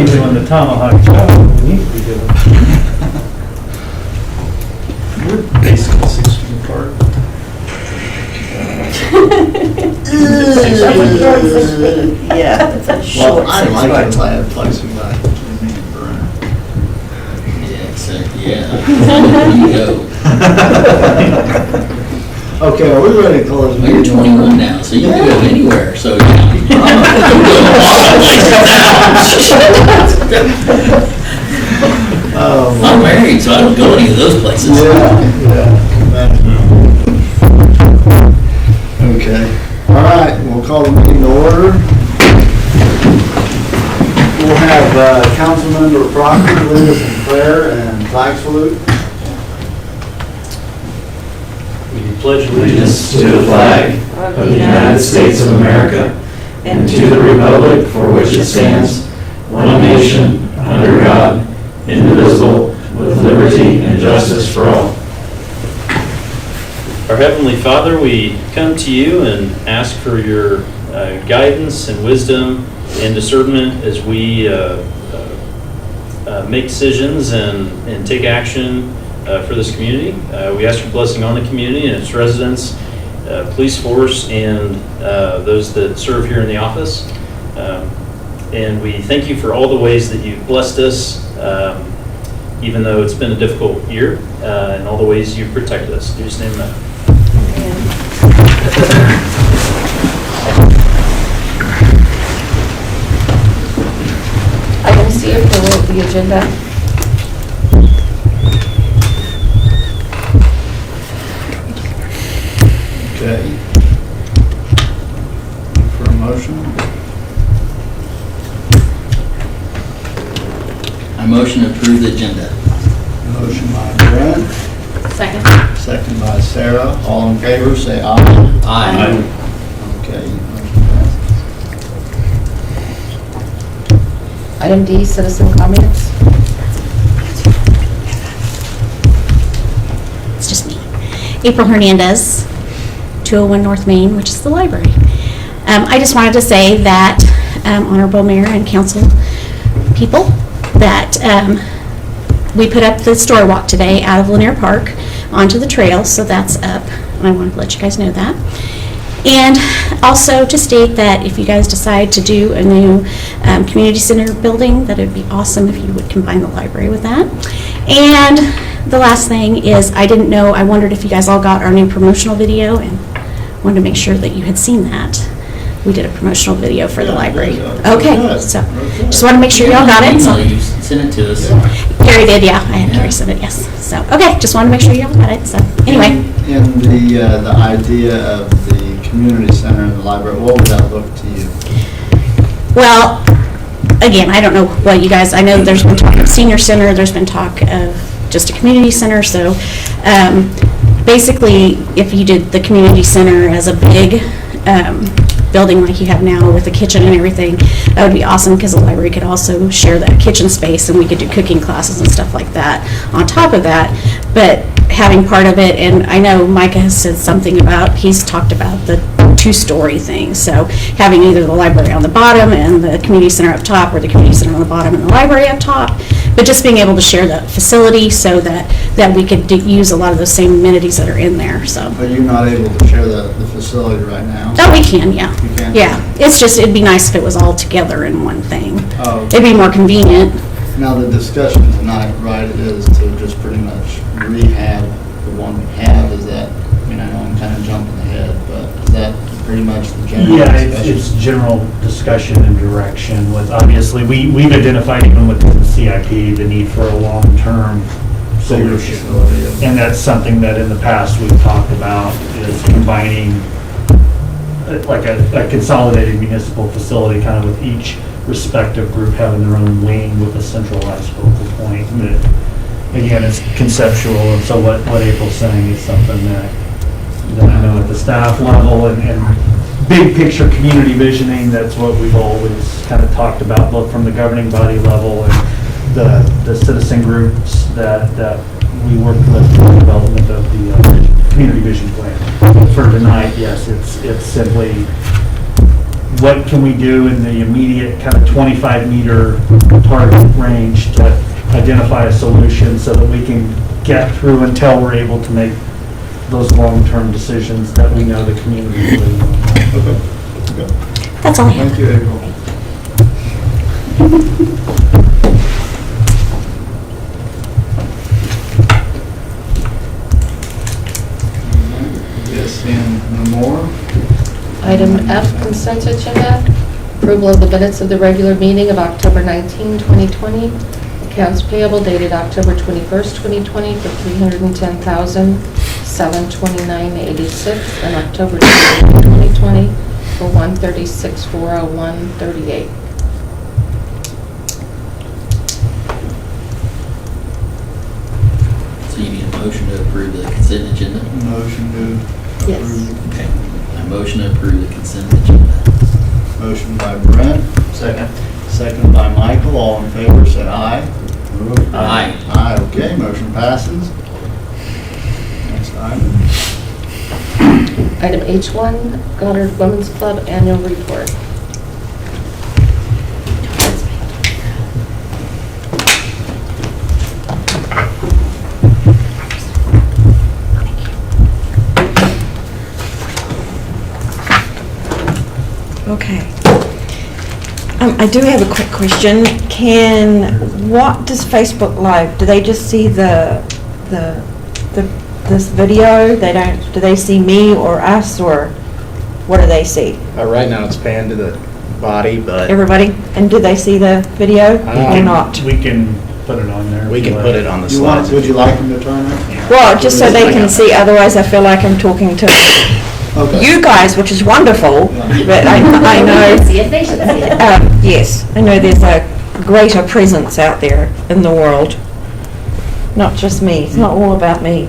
doing the tomahawk chop, we need to be doing. We're basically 6 feet apart. Yeah. Well, I like it if I have plexiglass between me and Brian. Yeah, exactly, yeah. There you go. Okay, are we ready to close? Well, you're 21 now, so you can go anywhere, so you can go a lot of places now. I'm married, so I don't go any of those places. Okay, all right, we'll call the meeting to order. We'll have Councilmember Proctor lead us in prayer and flag salute. We pledge allegiance to the flag of the United States of America and to the republic for which it stands, one nation, under God, indivisible, with liberty and justice for all. Our Heavenly Father, we come to you and ask for your guidance and wisdom and discernment as we make decisions and take action for this community. We ask your blessing on the community and its residents, police force, and those that serve here in the office. And we thank you for all the ways that you've blessed us, even though it's been a difficult year, and all the ways you've protected us. In Jesus' name, amen. Item C, approval of the agenda. Okay. For a motion? I motion to approve the agenda. Motion by Brent, Second. second by Sarah. All in favor, say aye. Aye. Okay. Motion passes. Item D, citizen comments. It's just me. April Hernandez, 201 North Main, which is the library. I just wanted to say that Honorable Mayor and Council people, that we put up the story walk today out of Lanier Park onto the trail, so that's up. And I wanted to let you guys know that. And also to state that if you guys decide to do a new community center building, that it'd be awesome if you would combine the library with that. And the last thing is, I didn't know, I wondered if you guys all got our new promotional video, and wanted to make sure that you had seen that. We did a promotional video for the library. Okay, so just want to make sure y'all got it. So You sent it to us. Carrie did, yeah. I had Carrie send it, yes. So, okay, just want to make sure y'all got it. So, anyway. And the idea of the community center and the library, what would that look to you? Well, again, I don't know what you guys, I know there's been talk of senior center, there's been talk of just a community center, so basically, if you did the community center as a big building like you have now with the kitchen and everything, that would be awesome, because the library could also share that kitchen space, and we could do cooking classes and stuff like that on top of that. But having part of it, and I know Micah has said something about, he's talked about the two-story thing, so having either the library on the bottom and the community center up top, or the community center on the bottom and the library up top, but just being able to share the facility so that we could use a lot of those same amenities that are in there, so. Are you not able to share the facility right now? Oh, we can, yeah. You can? Yeah, it's just, it'd be nice if it was all together in one thing. Oh. It'd be more convenient. Now, the discussion tonight, right, is to just pretty much rehab the one we have. Is that, I mean, I know I'm kind of jumping ahead, but is that pretty much the general Yeah, discussion? it's general discussion and direction with, obviously, we've identified even within the CIP, the need for a long-term solution. Facility. And that's something that in the past we've talked about, is combining like a consolidated municipal facility, kind of with each respective group having their own wing with a centralized focal point. And again, it's conceptual, and so what April's saying is something that I know at the staff level and big picture community visioning, that's what we've always kind of talked about, both from the governing body level and the citizen groups that we work with for the development of the community vision plan. For tonight, yes, it's simply what can we do in the immediate kind of 25-meter target range to identify a solution so that we can get through until we're able to make those long-term decisions that we know the community really wants. Okay. That's all I have. Thank you, April. Yes, seeing no more? Item F, consent agenda. Approval of the minutes of the regular meeting of October 19, 2020. Accounts payable dated October 21st, 2020 for $310,729.86 and October 20, 2020 for $136,401.38. So you need a motion to approve the consent agenda? Motion to Yes. approve. Okay. I motion to approve the consent agenda. Motion by Brent, Second. second by Michael. All in favor, say aye. Aye. Aye, okay, motion passes. Next item. Item H1, Goddard Women's Club Annual Report. Okay. I do have a quick question. What does Facebook Live, do they just see this video? Do they see me or us, or what do they see? Right now it's panned to the body, but Everybody? And do they see the video or not? We can put it on there. we can put it on the You want, slides. would you like him to turn it? Well, just so they can see, otherwise I feel like I'm talking to Okay. you guys, which is wonderful, but I know, See if they should see it. yes, I know there's a greater presence out there in the world. Not just me, it's not all about me.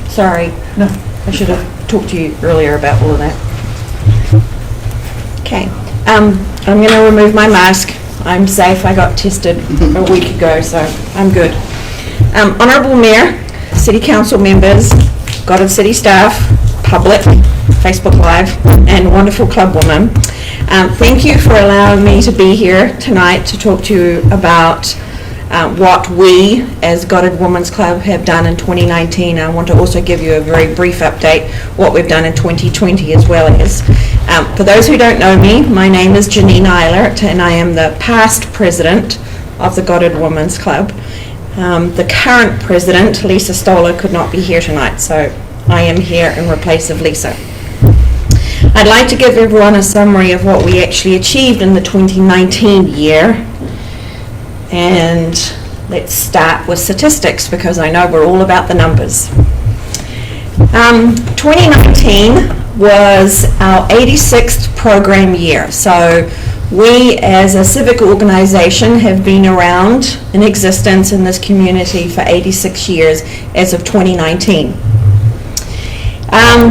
Sorry, no, I should have talked to you earlier about all of that. Okay, I'm gonna remove my mask. I'm safe, I got tested a week ago, so I'm good. Honorable Mayor, City Council members, Goddard City staff, public, Facebook Live, and wonderful club women, thank you for allowing me to be here tonight to talk to you about what we, as Goddard Women's Club, have done in 2019. I want to also give you a very brief update what we've done in 2020 as well as. For those who don't know me, my name is Janine Eilert, and I am the past president of the Goddard Women's Club. The current president, Lisa Stoller, could not be here tonight, so I am here in replace of Lisa. I'd like to give everyone a summary of what we actually achieved in the 2019 year. And let's start with statistics, because I know we're all about the numbers. 2019 was our 86th program year. So we, as a civic organization, have been around in existence in this community for 86 years as of 2019.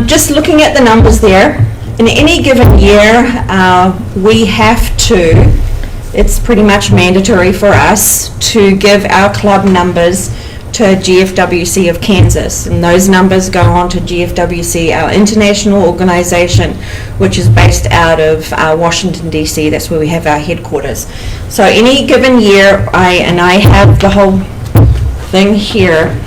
Just looking at the numbers there, in any given year, we have to, it's pretty much mandatory for us to give our club numbers to GFWC of Kansas, and those numbers go on to GFWC, our international organization, which is based out of Washington, D.C. That's where we have our headquarters. So any given year, I have the whole thing here,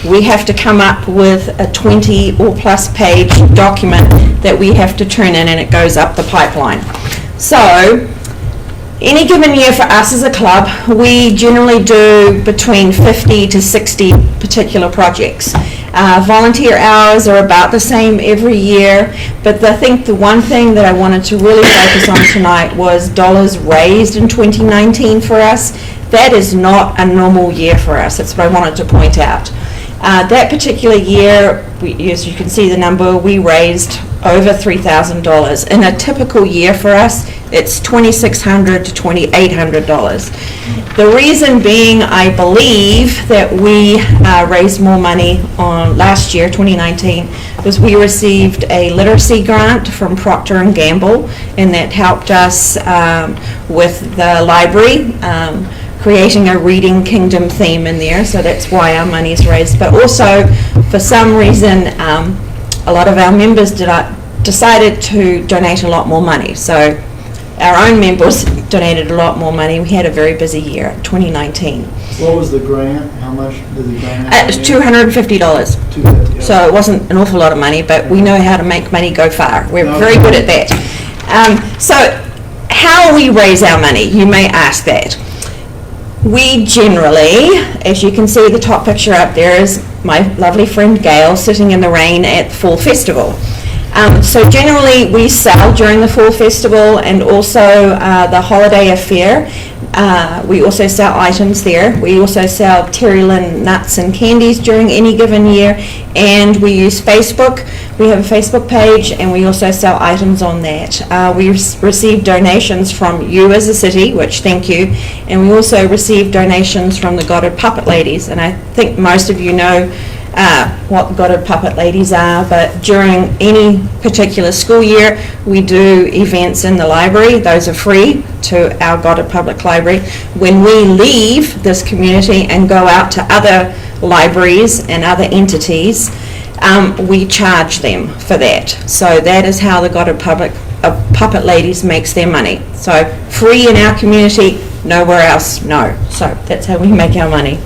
we have to come up with a 20 or plus page document that we have to turn in, and it goes up the pipeline. So any given year for us as a club, we generally do between 50 to 60 particular projects. Volunteer hours are about the same every year, but I think the one thing that I wanted to really focus on tonight was dollars raised in 2019 for us. That is not a normal year for us. That's what I wanted to point out. That particular year, as you can see the number, we raised over $3,000. In a typical year for us, it's $2,600 to $2,800. The reason being, I believe that we raised more money on last year, 2019, was we received a literacy grant from Procter & Gamble, and that helped us with the library. creating a Reading Kingdom theme in there, so that's why our money is raised. But also, for some reason, a lot of our members decided to donate a lot more money. So our own members donated a lot more money. We had a very busy year, 2019. What was the grant? How much did the grant? It was $250. $250. So it wasn't an awful lot of money, but we know how to make money go far. We're very good at that. So how we raise our money, you may ask that. We generally, as you can see the top picture up there is my lovely friend Gail sitting in the rain at the Fall Festival. So generally we sell during the Fall Festival and also the holiday affair. We also sell items there. We also sell Terry Lynn nuts and candies during any given year, and we use Facebook. We have a Facebook page, and we also sell items on that. We receive donations from you as a city, which thank you, and we also receive donations from the Goddard Puppet Ladies, and I think most of you know what the Goddard Puppet Ladies are, but during any particular school year we do events in the library. Those are free to our Goddard Public Library. When we leave this community and go out to other libraries and other entities, we charge them for that. So that is how the Goddard Puppet Ladies makes their money. So free in our community, nowhere else, no. So that's how we make our money.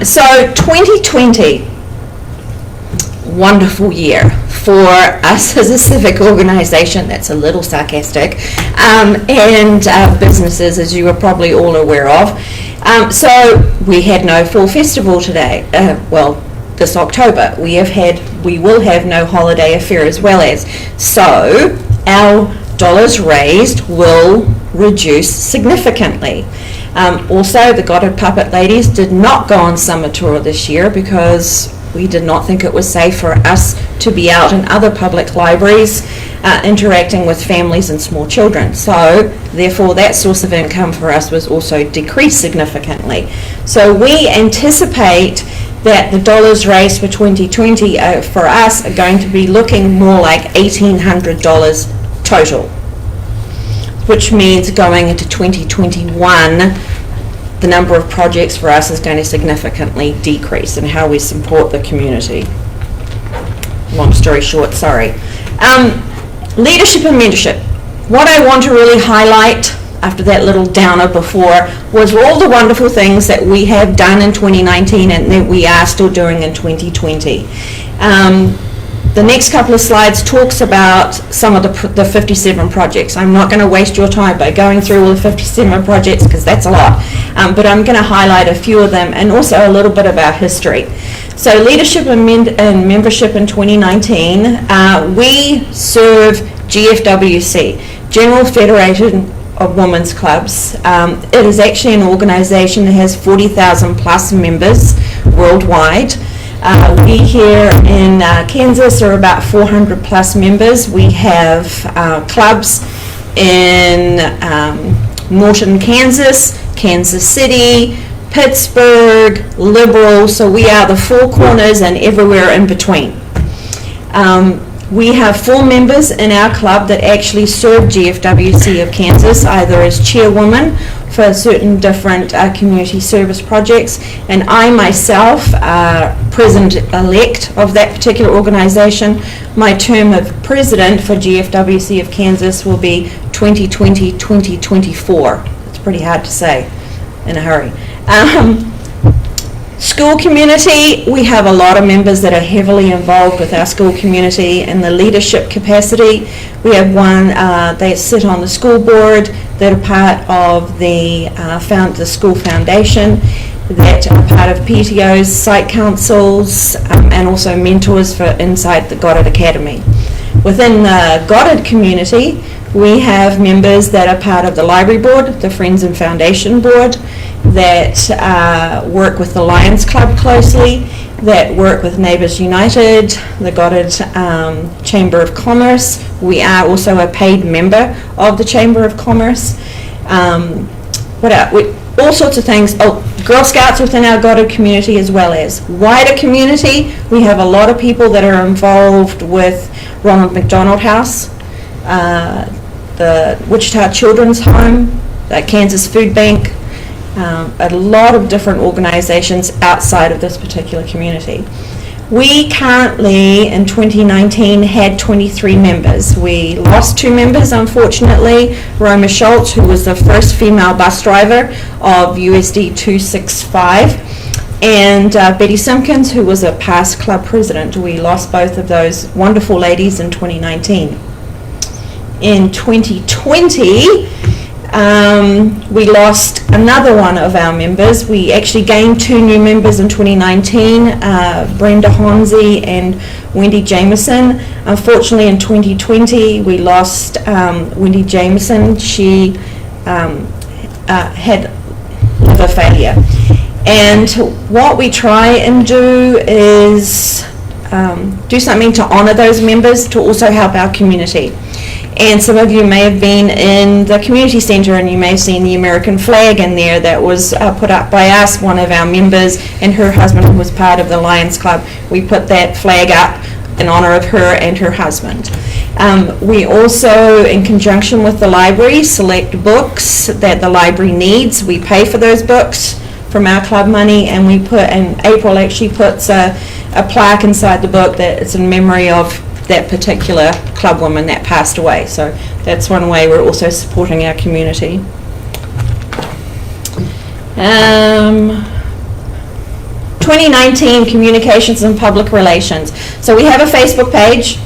So 2020, wonderful year for us as a civic organisation. That's a little sarcastic, and businesses, as you are probably all aware of. So we had no Fall Festival today. This October we will have no holiday affair as well as. So our dollars raised will reduce significantly. Also, the Goddard Puppet Ladies did not go on summer tour this year because we did not think it was safe for us to be out in other public libraries interacting with families and small children. So, therefore, that source of income for us was also decreased significantly. So we anticipate that the dollars raised for 2020 for us are going to be looking more like $1,800 total, which means going into 2021, the number of projects for us is going to significantly decrease in how we support the community. Long story short, sorry. Leadership and mentorship. What I want to really highlight after that little downer before was all the wonderful things that we have done in 2019 and that we are still doing in 2020. The next couple of slides talks about some of the 57 projects. I'm not going to waste your time by going through all the 57 projects because that's a lot, but I'm going to highlight a few of them and also a little bit of our history. So leadership and membership in 2019, we serve GFWC, General Federation of Women's Clubs. It is actually an organisation that has 40,000 plus members worldwide. We here in Kansas are about 400 plus members. We have clubs in Norton, Kansas, Kansas City, Pittsburgh, Liberal, so we are the four corners and everywhere in between. We have 4 members in our club that actually serve GFWC of Kansas, either as chairwoman for certain different community service projects, and I myself, president-elect of that particular organization. My term of president for GFWC of Kansas will be 2020-2024. It's pretty hard to say in a hurry. School community, we have a lot of members that are heavily involved with our school community in the leadership capacity. We have one, they sit on the school board, that are part of the school foundation, that are part of PTOs, site councils, and also mentors for inside the Goddard Academy. Within the Goddard community, we have members that are part of the library board, the Friends and Foundation board, that work with the Lions Club closely, that work with Neighbours United, the Goddard Chamber of Commerce. We are also a paid member of the Chamber of Commerce. What else? All sorts of things. Oh, Girl Scouts within our Goddard community as well as wider community. We have a lot of people that are involved with Ronald McDonald House, the Wichita Children's Home, the Kansas Food Bank, a lot of different organizations outside of this particular community. We currently, in 2019, had 23 members. We lost 2 members, unfortunately. Roma Schultz, who was the first female bus driver of USD 265, and Betty Simpkins, who was a past club president. We lost both of those wonderful ladies in 2019. In 2020, we lost another one of our members. We actually gained 2 new members in 2019, Brenda Honzi and Wendy Jameson. Unfortunately, in 2020, we lost Wendy Jameson. She had liver failure. And what we try and do is do something to honor those members, to also help our community. And some of you may have been in the community center and you may have seen the American flag in there that was put up by us, one of our members, and her husband, who was part of the Lions Club. We put that flag up in honor of her and her husband. We also, in conjunction with the library, select books that the library needs. We pay for those books from our club money, and we put, and April actually puts a plaque inside the book that it's in memory of that particular club woman that passed away. So that's one way we're also supporting our community. 2019 Communications and Public Relations. So we have a Facebook page.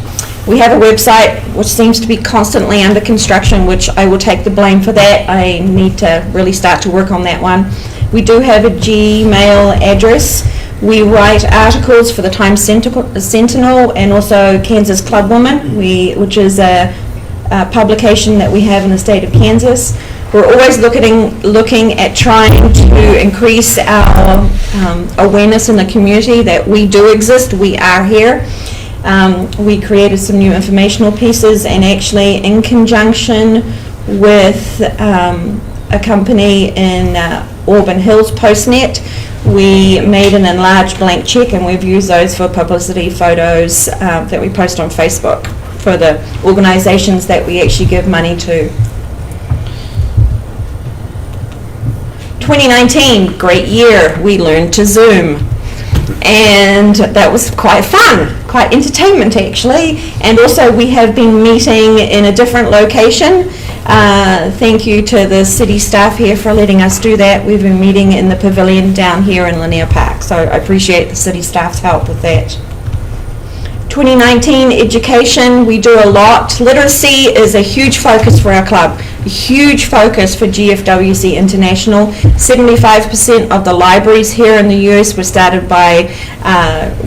We have a website which seems to be constantly under construction, which I will take the blame for that. I need to really start to work on that one. We do have a Gmail address. We write articles for the Times Sentinel and also Kansas Club Woman, which is a publication that we have in the state of Kansas. We're always looking at trying to increase our awareness in the community that we do exist, we are here. We created some new informational pieces, and actually in conjunction with a company in Auburn Hills, Postnet, we made an enlarged blank check, and we've used those for publicity photos that we post on Facebook for the organizations that we actually give money to. 2019, great year. We learned to Zoom, and that was quite fun, quite entertainment actually. And also we have been meeting in a different location. Thank you to the city staff here for letting us do that. We've been meeting in the pavilion down here in Lanier Park, so I appreciate the city staff's help with that. 2019 education, we do a lot. Literacy is a huge focus for our club, a huge focus for GFWC International. 75% of the libraries here in the US were started by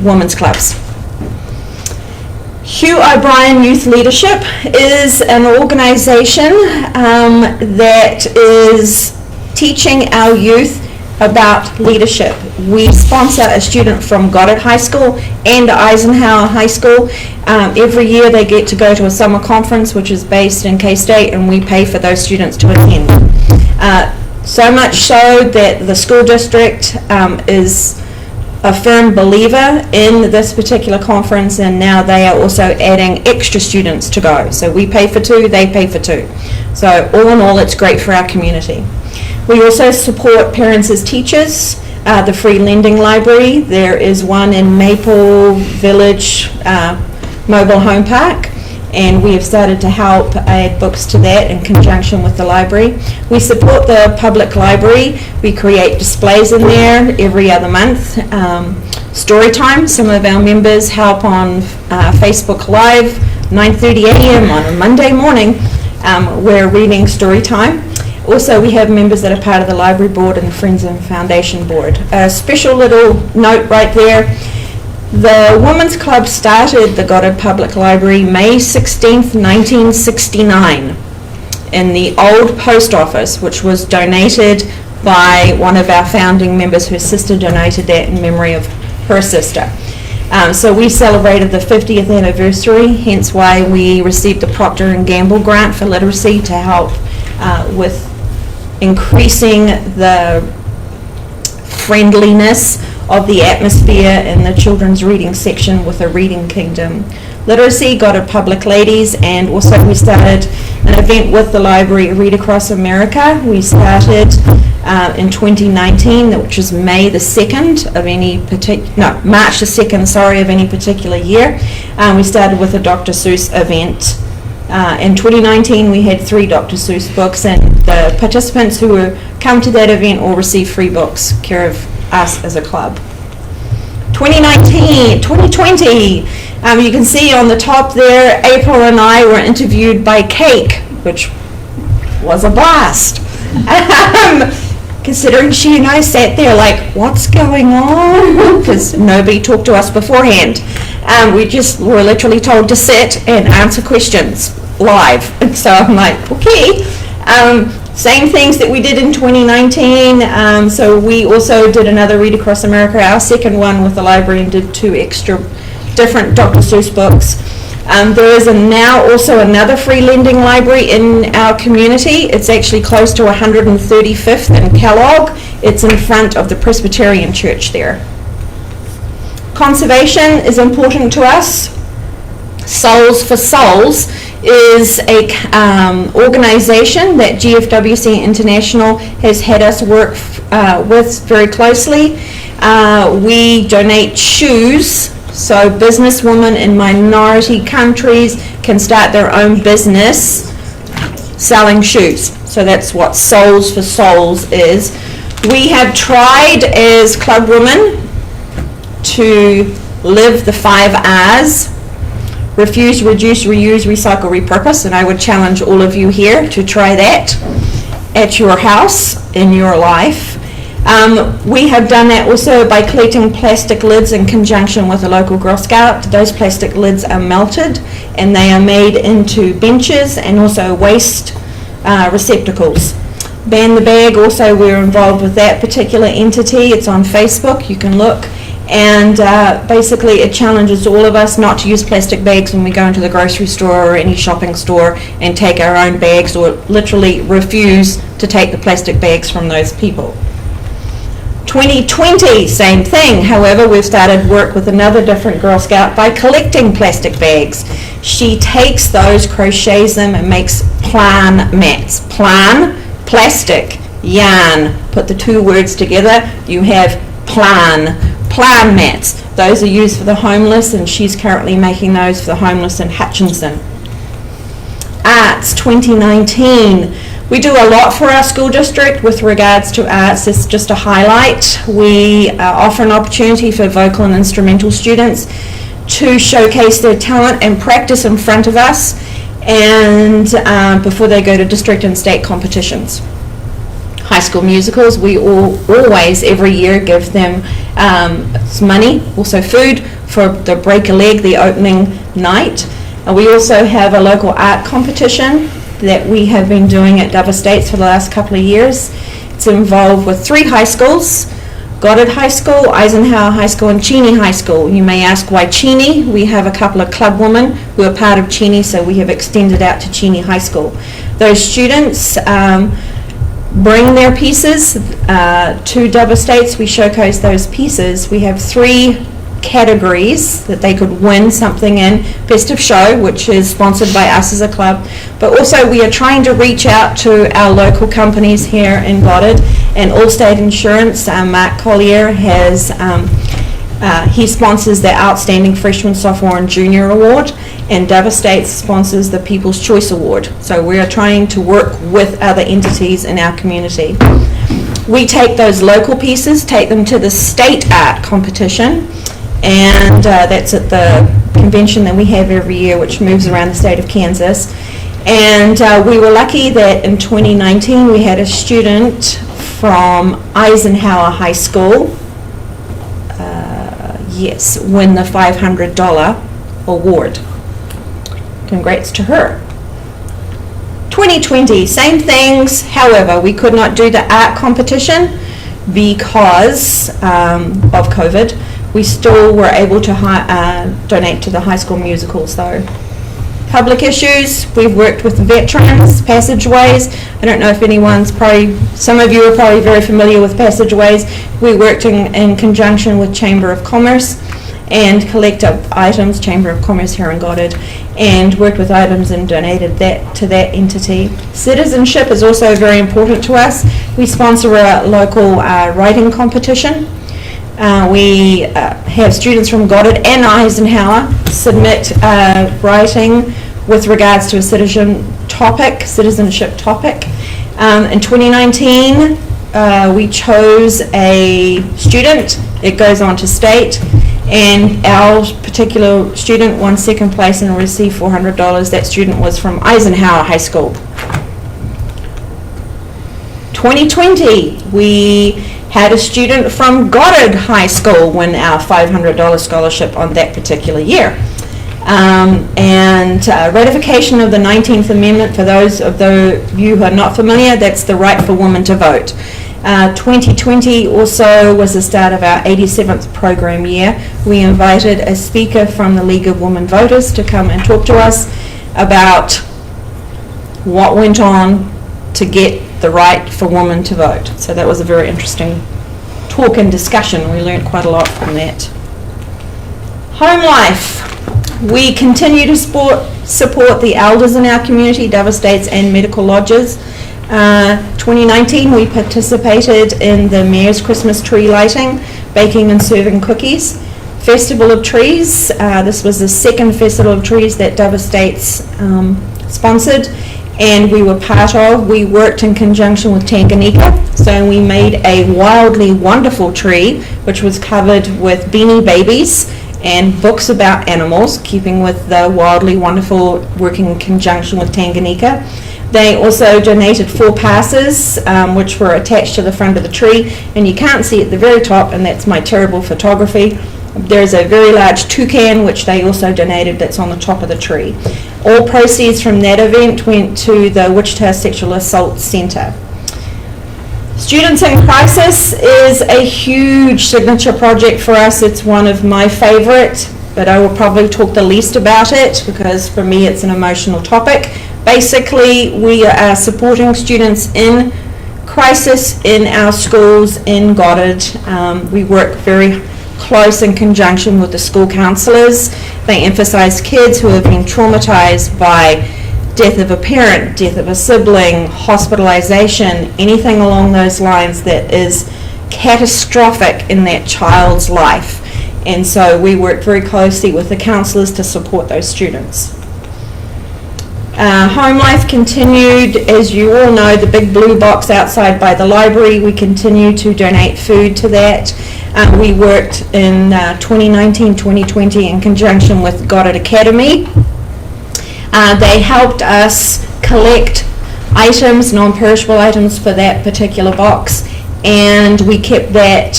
women's clubs. Hugh O'Brien Youth Leadership is an organization that is teaching our youth about leadership. We sponsor a student from Goddard High School and Eisenhower High School. Every year they get to go to a summer conference which is based in K-State, and we pay for those students to attend. So much so that the school district is a firm believer in this particular conference, and now they are also adding extra students to go. So we pay for 2, they pay for 2. So all in all, it's great for our community. We also support Parents as Teachers, the free lending library. There is one in Maple Village Mobile Home Park, and we have started to help add books to that in conjunction with the library. We support the public library. We create displays in there every other month. Story time, some of our members help on Facebook Live, 9:30 a.m. on a Monday morning. We're reading story time. Also, we have members that are part of the library board and the Friends and Foundation board. A special little note right there. The Women's Club started the Goddard Public Library May 16th, 1969 in the old post office, which was donated by one of our founding members. Her sister donated that in memory of her sister. So we celebrated the 50th anniversary, hence why we received the Procter & Gamble grant for literacy to help with increasing the friendliness of the atmosphere in the children's reading section with a Reading Kingdom Literacy, Goddard Public Ladies, and also we started an event with the library, Read Across America. We started in 2019, which is May the 2nd of March the 2nd, sorry, of any particular year. We started with a Dr. Seuss event. In 2019, we had 3 Dr. Seuss books, and the participants who come to that event will receive free books, care of us as a club. 2020, you can see on the top there, April and I were interviewed by Cake, which was a blast. Considering she and I sat there like, what's going on? Because nobody talked to us beforehand. We just were literally told to sit and answer questions live. And so I'm like, okay. Same things that we did in 2019. So we also did another Read Across America, our second one with the library, and did 2 extra different Dr. Seuss books. There is now also another free lending library in our community. It's actually close to 135th and Kellogg. It's in front of the Presbyterian Church there. Conservation is important to us. Souls for Souls is a organization that GFWC International has had us work with very closely. We donate shoes, so businesswomen in minority countries can start their own business selling shoes. So that's what Souls for Souls is. We have tried as club women to live the 5 R's: refuse, reduce, reuse, recycle, repurpose, and I would challenge all of you here to try that at your house, in your life. We have done that also by collecting plastic lids in conjunction with a local Girl Scout. Those plastic lids are melted and they are made into benches and also waste receptacles. Ban the Bag, also we're involved with that particular entity. It's on Facebook, you can look. And basically it challenges all of us not to use plastic bags when we go into the grocery store or any shopping store and take our own bags, or literally refuse to take the plastic bags from those people. 2020, same thing. However, we've started work with another different Girl Scout by collecting plastic bags. She takes those, crochets them, and makes plan mats. Plan, plastic, yarn. Put the 2 words together, you have plan mats. Those are used for the homeless, and she's currently making those for the homeless in Hutchinson. Arts 2019. We do a lot for our school district with regards to arts. It's just a highlight. We offer an opportunity for vocal and instrumental students to showcase their talent and practice in front of us, and before they go to district and state competitions. High School Musicals, we always every year give them some money, also food, for the Break a Leg, the opening night. We also have a local art competition that we have been doing at Dover Estates for the last couple of years. It's involved with 3 high schools: Goddard High School, Eisenhower High School, and Cheney High School. You may ask why Cheney. We have a couple of club women who are part of Cheney, so we have extended out to Cheney High School. Those students bring their pieces to Dover Estates. We showcase those pieces. We have 3 categories that they could win something in. Best of Show, which is sponsored by us as a club, but also we are trying to reach out to our local companies here in Goddard, and Allstate Insurance. Mark Collier has he sponsors the Outstanding Freshman, Sophomore and Junior Award, and Dover Estates sponsors the People's Choice Award. So we are trying to work with other entities in our community. We take those local pieces, take them to the state art competition, and that's at the convention that we have every year, which moves around the state of Kansas. And we were lucky that in 2019 we had a student from Eisenhower High School win the $500 award. Congrats to her. 2020, same things. However, we could not do the art competition because of COVID. We still were able to donate to the High School Musicals though. Public issues, we've worked with veterans, Passageways. I don't know if some of you are probably very familiar with Passageways. We worked in conjunction with Chamber of Commerce, and collect up items, Chamber of Commerce here in Goddard, and worked with items and donated that to that entity. Citizenship is also very important to us. We sponsor a local writing competition. We have students from Goddard and Eisenhower submit writing with regards to a citizenship topic. In 2019, we chose a student. It goes on to state, and our particular student won second place and received $400. That student was from Eisenhower High School. 2020, we had a student from Goddard High School win our $500 scholarship on that particular year. Ratification of the 19th Amendment, for those of you who are not familiar, that's the right for women to vote. 2020 also was the start of our 87th program year. We invited a speaker from the League of Women Voters to come and talk to us about what went on to get the right for women to vote. So that was a very interesting talk and discussion. We learned quite a lot from that. Home life. We continue to support the elders in our community, Dover Estates and medical lodges. 2019, we participated in the Mayor's Christmas tree lighting, baking and serving cookies. Festival of Trees. This was the second Festival of Trees that Dover Estates sponsored, and we were part of. We worked in conjunction with Tanganyika, so we made a wildly wonderful tree, which was covered with Beanie Babies and books about animals, keeping with the wildly wonderful working in conjunction with Tanganyika. They also donated 4 passes, which were attached to the front of the tree, and you can't see at the very top, and that's my terrible photography. There's a very large toucan, which they also donated, that's on the top of the tree. All proceeds from that event went to the Wichita Sexual Assault Center. Students in Crisis is a huge signature project for us. It's one of my favorite, but I will probably talk the least about it because for me it's an emotional topic. Basically, we are supporting students in crisis in our schools in Goddard. We work very close in conjunction with the school counselors. They emphasize kids who have been traumatized by death of a parent, death of a sibling, hospitalization, anything along those lines that is catastrophic in that child's life. And so we work very closely with the counselors to support those students. Home life continued. As you all know, the big blue box outside by the library, we continue to donate food to that. We worked in 2019-2020 in conjunction with Goddard Academy. They helped us collect items, non-perishable items for that particular box, and we kept that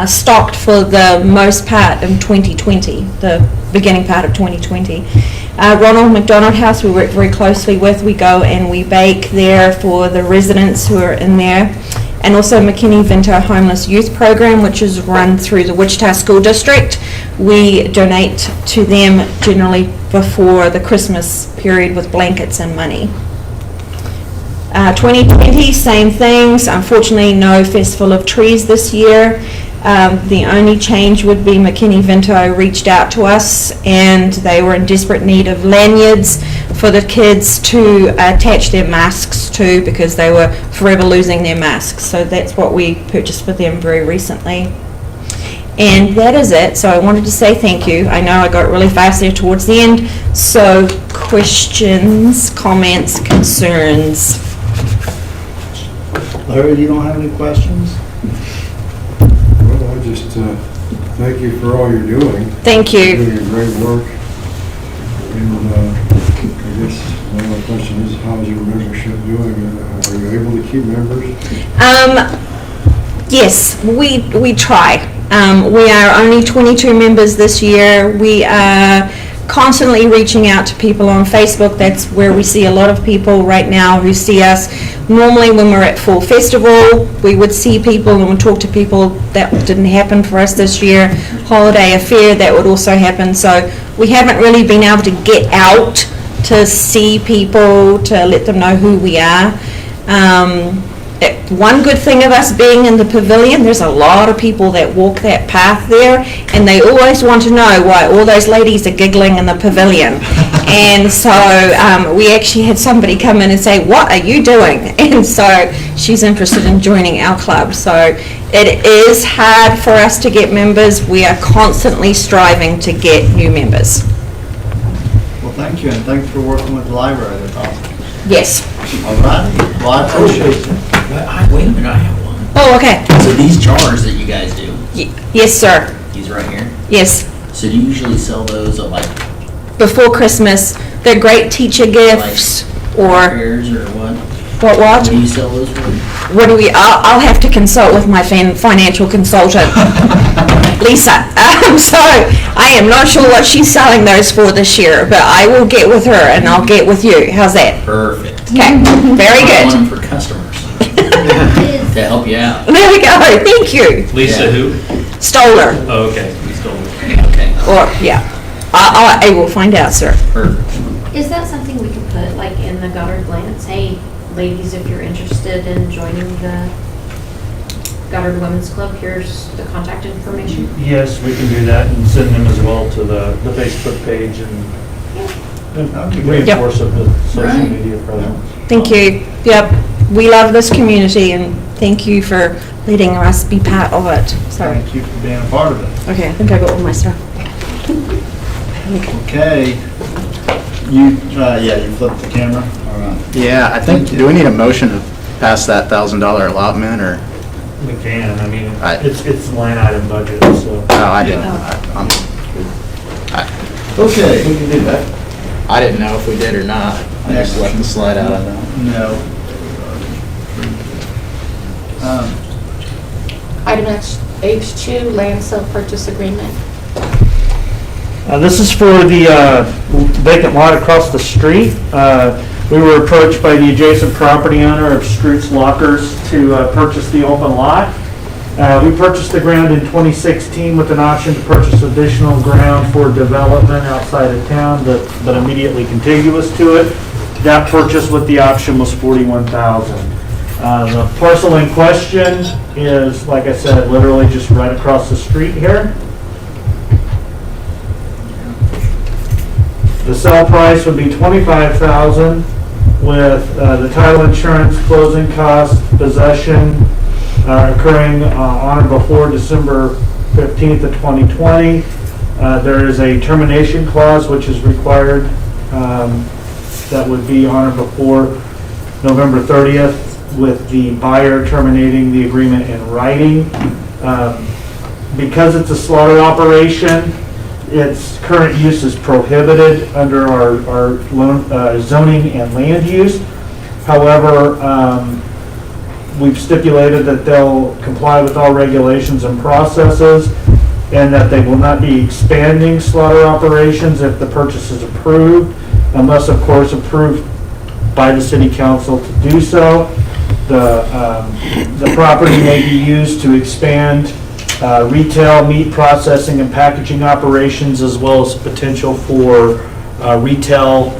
stocked for the most part in 2020, the beginning part of 2020. Ronald McDonald House we work very closely with. We go and we bake there for the residents who are in there. And also McKinney-Vento Homeless Youth Program, which is run through the Wichita School District. We donate to them generally before the Christmas period with blankets and money. 2020, same things. Unfortunately, no Festival of Trees this year. The only change would be McKinney-Vento reached out to us and they were in desperate need of lanyards for the kids to attach their masks to because they were forever losing their masks. So that's what we purchased for them very recently. And that is it. So I wanted to say thank you. I know I got really fast there towards the end. So questions, comments, concerns? Larry, you don't have any questions? Well, I just thank you for all you're doing. Thank you. You're doing great work. And I guess my only question is, how is your membership doing? Are you able to keep members? Yes, we try. We are only 22 members this year. We are constantly reaching out to people on Facebook. That's where we see a lot of people right now who see us. Normally when we're at Fall Festival, we would see people and would talk to people. That didn't happen for us this year. Holiday Affair, that would also happen. So we haven't really been able to get out to see people, to let them know who we are. one good thing of us being in the pavilion, there's a lot of people that walk that path there, and they always want to know why all those ladies are giggling in the pavilion. And so we actually had somebody come in and say, "What are you doing?" And so she's interested in joining our club. So it is hard for us to get members. We are constantly striving to get new members. Well, thank you, and thanks for working with the library. That's awesome. Yes. All right. Well, I appreciate it. Wait a minute, I have one. Oh, okay. So these jars that you guys do, Yes, sir. these right here, Yes. so do you usually sell those at like Before Christmas, they're great teacher gifts or fairs or what? what? What do you sell those for? What do we? I'll have to consult with my financial consultant, Lisa. So I am not sure what she's selling those for this year, but I will get with her and I'll get with you. How's that? Perfect. Okay. Very I want them good. for customers to help you out. There we go. Thank you, Lisa who? Stoller. Oh, okay, we stole it. Okay, Or yeah, I will find out, sir. perfect. Is that something we could put like in the Goddard Glance? Hey, ladies, if you're interested in joining the Goddard Women's Club, here's the contact information. Yes, we can do that and send them as well to the Facebook page and reinforce it with social Right. media presence. Thank you. Yep. We love this community and thank you for letting us be part of it. So Thank you for being a part of it. okay, I think I got all my stuff. Okay. You flipped the camera? All right. Yeah, I think, do we need a motion to pass that $1,000 allotment, or? We can, I mean, Right. it's line item budget, so. No, I didn't. Okay. We can do that. I didn't know if we did or not. I just let the slide out, I know. No. Item H2, land sale purchase agreement. This is for the vacant lot across the street. We were approached by the adjacent property owner of Strutz Lockers to purchase the open lot. We purchased the ground in 2016 with an option to purchase additional ground for development outside of town, but immediately contiguous to it. That purchase with the option was $41,000. The parcel in question is, like I said, literally just right across the street here. The sale price would be $25,000 with the title insurance, closing costs, possession occurring on or before December 15th of 2020. There is a termination clause which is required that would be on or before November 30th, with the buyer terminating the agreement in writing. Because it's a slaughter operation, its current use is prohibited under our zoning and land use. However, we've stipulated that they'll comply with all regulations and processes, and that they will not be expanding slaughter operations if the purchase is approved, unless, of course, approved by the city council to do so. The property may be used to expand retail, meat processing, and packaging operations, as well as potential for retail,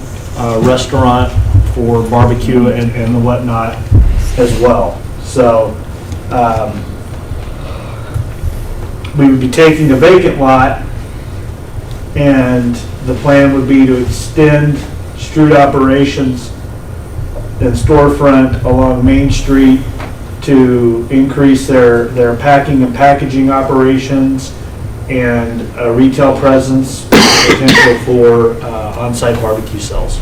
restaurant, for barbecue and whatnot as well. So we would be taking a vacant lot, and the plan would be to extend Strut operations and storefront along Main Street to increase their packing and packaging operations and a retail presence, potential for on-site barbecue sales.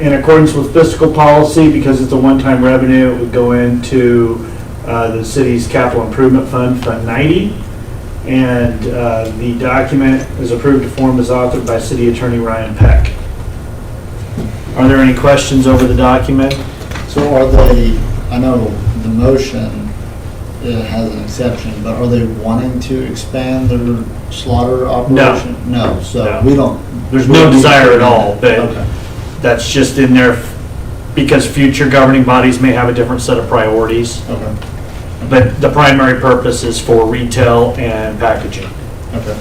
In accordance with fiscal policy, because it's a one-time revenue, it would go into the city's capital improvement fund, Fund 90. And the document is approved to form as authored by City Attorney Ryan Peck. Are there any questions over the document? So are they, I know the motion has an exception, but are they wanting to expand their slaughter operation? No, so No. we don't. There's no desire at all, but Okay. that's just in there because future governing bodies may have a different set of priorities. Okay, But the primary purpose is for retail and packaging. okay.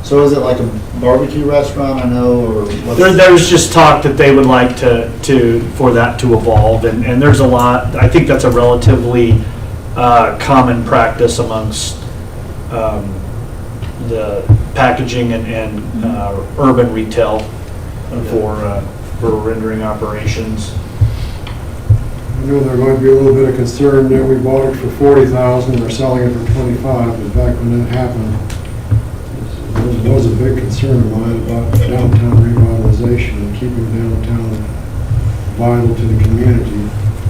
So is it like a barbecue restaurant, I know, or what's? There's just talk that they would like for that to evolve, and there's a lot, I think that's a relatively common practice amongst the packaging and urban retail for rendering operations. I know there might be a little bit of concern that we bought it for 40,000, they're selling it for 25, but back when that happened, there was a big concern of mine about downtown revitalization and keeping downtown vital to the community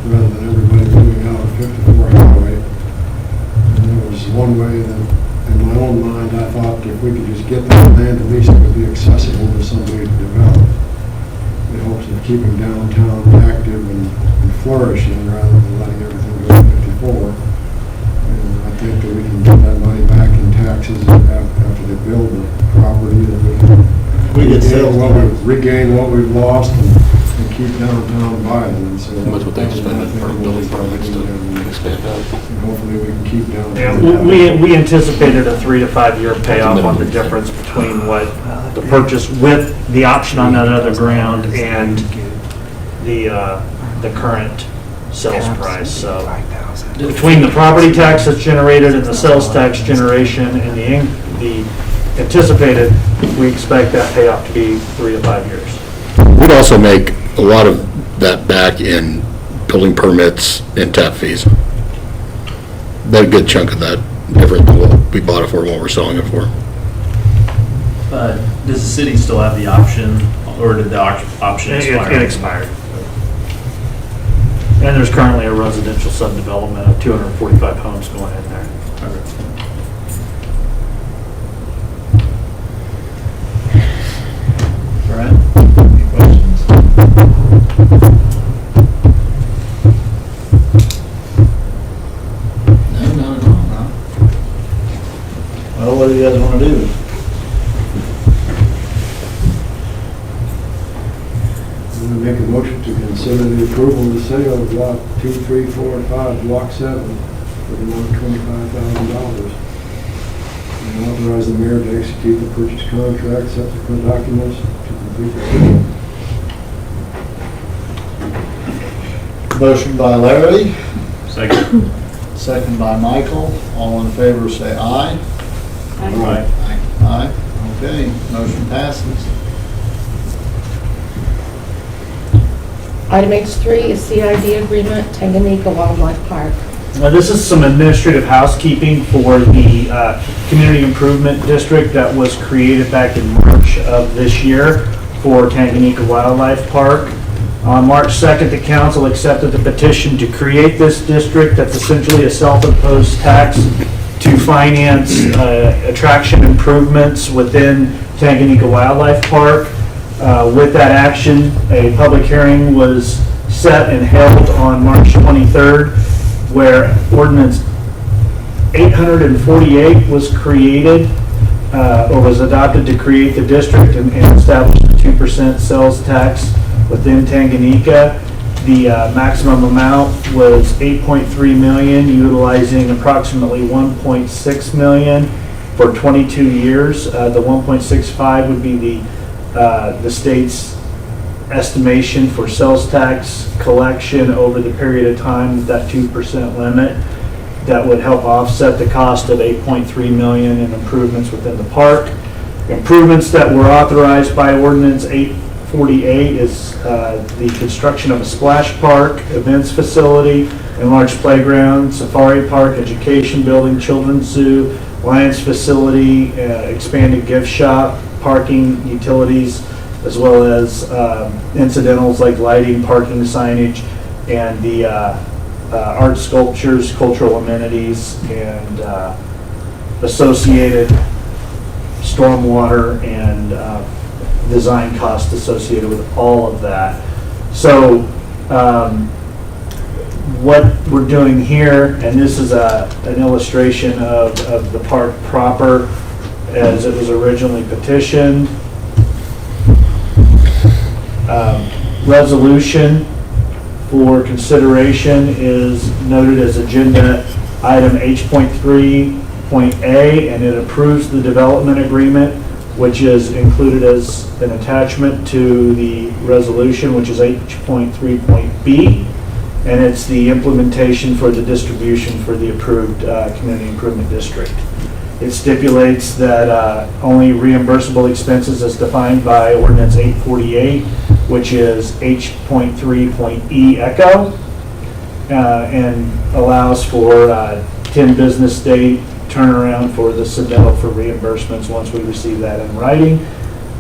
rather than everybody moving out of 54 Highway. And there was one way that, in my own mind, I thought if we could just get that land, at least it would be accessible to somebody to develop. In hopes of keeping downtown active and flourishing rather than letting everything go to 54. And I think that we can get that money back in taxes after they build the property, that we regain what we've lost and keep downtown vital. And so That's what they spend for building permits to expand out. And hopefully we can keep downtown. Yeah, we anticipated a 3 to 5 year payoff on the difference between what the purchase with the option on that other ground and the current sales price. So between the property tax that's generated and the sales tax generation and the anticipated, we expect that payoff to be 3 to 5 years. We'd also make a lot of that back in building permits and tap fees. That a good chunk of that different than what we bought it for and what we're selling it for. Does the city still have the option, or did the option expire? It expired. And there's currently a residential subdevelopment of 245 homes going in there. All right, any questions? No, not at all. No? Well, what do you guys want to do? I'm going to make a motion to consider the approval of the sale of block 2, 3, 4, and 5, block 7, for the amount of $25,000. And authorize the mayor to execute the purchase contract, subsequent documents to complete the sale. Motion by Larry, Second. second by Michael. All in favor, say aye. Aye. Aye. Okay, motion passes. Item H3 is CID agreement, Tanganyika Wildlife Park. Now, this is some administrative housekeeping for the Community Improvement District that was created back in March of this year for Tanganyika Wildlife Park. On March 2nd, the council accepted the petition to create this district that's essentially a self-imposed tax to finance attraction improvements within Tanganyika Wildlife Park. With that action, a public hearing was set and held on March 23rd, where ordinance 848 was created, or was adopted to create the district and establish the 2% sales tax within Tanganyika. The maximum amount was 8.3 million, utilizing approximately 1.6 million for 22 years. The 1.65 would be the state's estimation for sales tax collection over the period of time, that 2% limit. That would help offset the cost of 8.3 million in improvements within the park. Improvements that were authorized by ordinance 848 is the construction of a splash park, events facility, enlarged playground, safari park, education building, children's zoo, Lions facility, expanded gift shop, parking, utilities, as well as incidentals like lighting, parking signage, and the art sculptures, cultural amenities, and associated stormwater and design costs associated with all of that. So what we're doing here, and this is an illustration of the park proper as it was originally petitioned. Resolution for consideration is noted as agenda item H.3.A, and it approves the development agreement which is included as an attachment to the resolution, which is H.3.B, and it's the implementation for the distribution for the approved Community Improvement District. It stipulates that only reimbursable expenses as defined by Ordinance 848, which is H.3.E Echo, and allows for 10 business day turnaround for the submittal for reimbursements once we receive that in writing.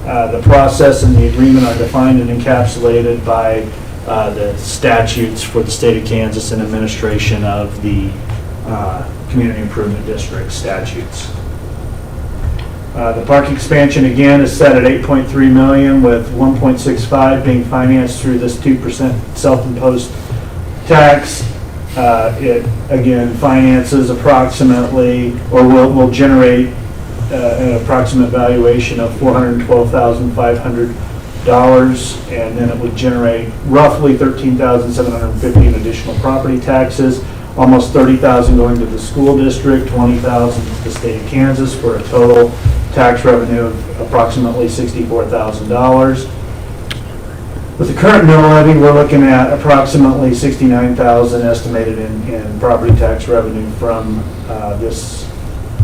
The process and the agreement are defined and encapsulated by the statutes for the state of Kansas and administration of the Community Improvement District statutes. The park expansion again is set at $8.3 million, with $1.65 being financed through this 2% self-imposed tax. It again finances approximately, or will generate an approximate valuation of $412,500, and then it would generate roughly $13,750 in additional property taxes, almost $30,000 going to the school district, $20,000 to the state of Kansas, for a total tax revenue of approximately $64,000. With the current mill levy, we're looking at approximately $69,000 estimated in property tax revenue from this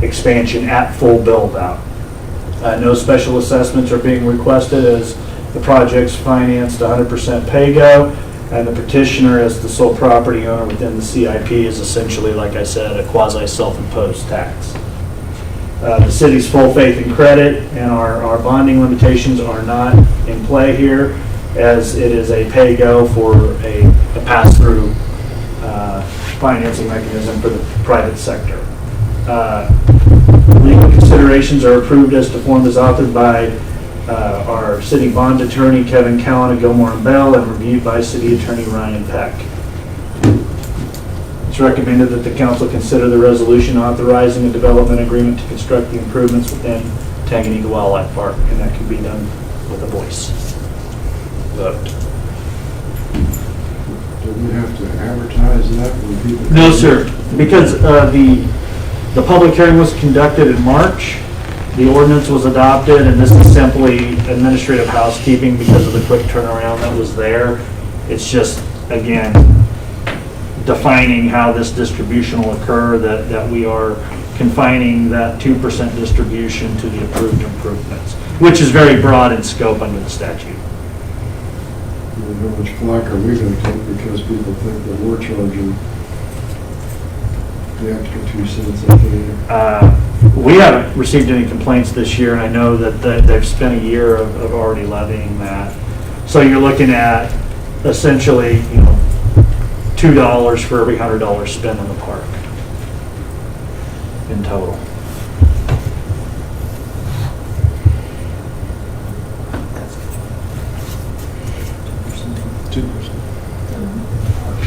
expansion at full build-out. No special assessments are being requested as the project's financed 100% pay-go, and the petitioner, as the sole property owner within the CIP, is essentially, like I said, a quasi-self-imposed tax. The city's full faith and credit and our bonding limitations are not in play here, as it is a pay-go for a pass-through financing mechanism for the private sector. Legal considerations are approved as to form as authored by our city bond attorney, Kevin Cowan of Gilmore & Bell, and reviewed by city attorney Ryan Peck. It's recommended that the council consider the resolution authorizing a development agreement to construct the improvements within Tanganyika Wildlife Park, and that can be done with a voice vote. Do we have to advertise that when people? No, sir, because the public hearing was conducted in March, the ordinance was adopted, and this is simply administrative housekeeping because of the quick turnaround that was there. It's just, again, defining how this distribution will occur, that we are confining that 2% distribution to the approved improvements, which is very broad in scope under the statute. How much flack are we going to take because people think that we're charging the extra 2 cents at the end? We haven't received any complaints this year, and I know that they've spent a year of already levying that. So you're looking at essentially, $2 for every $100 spent in the park in total.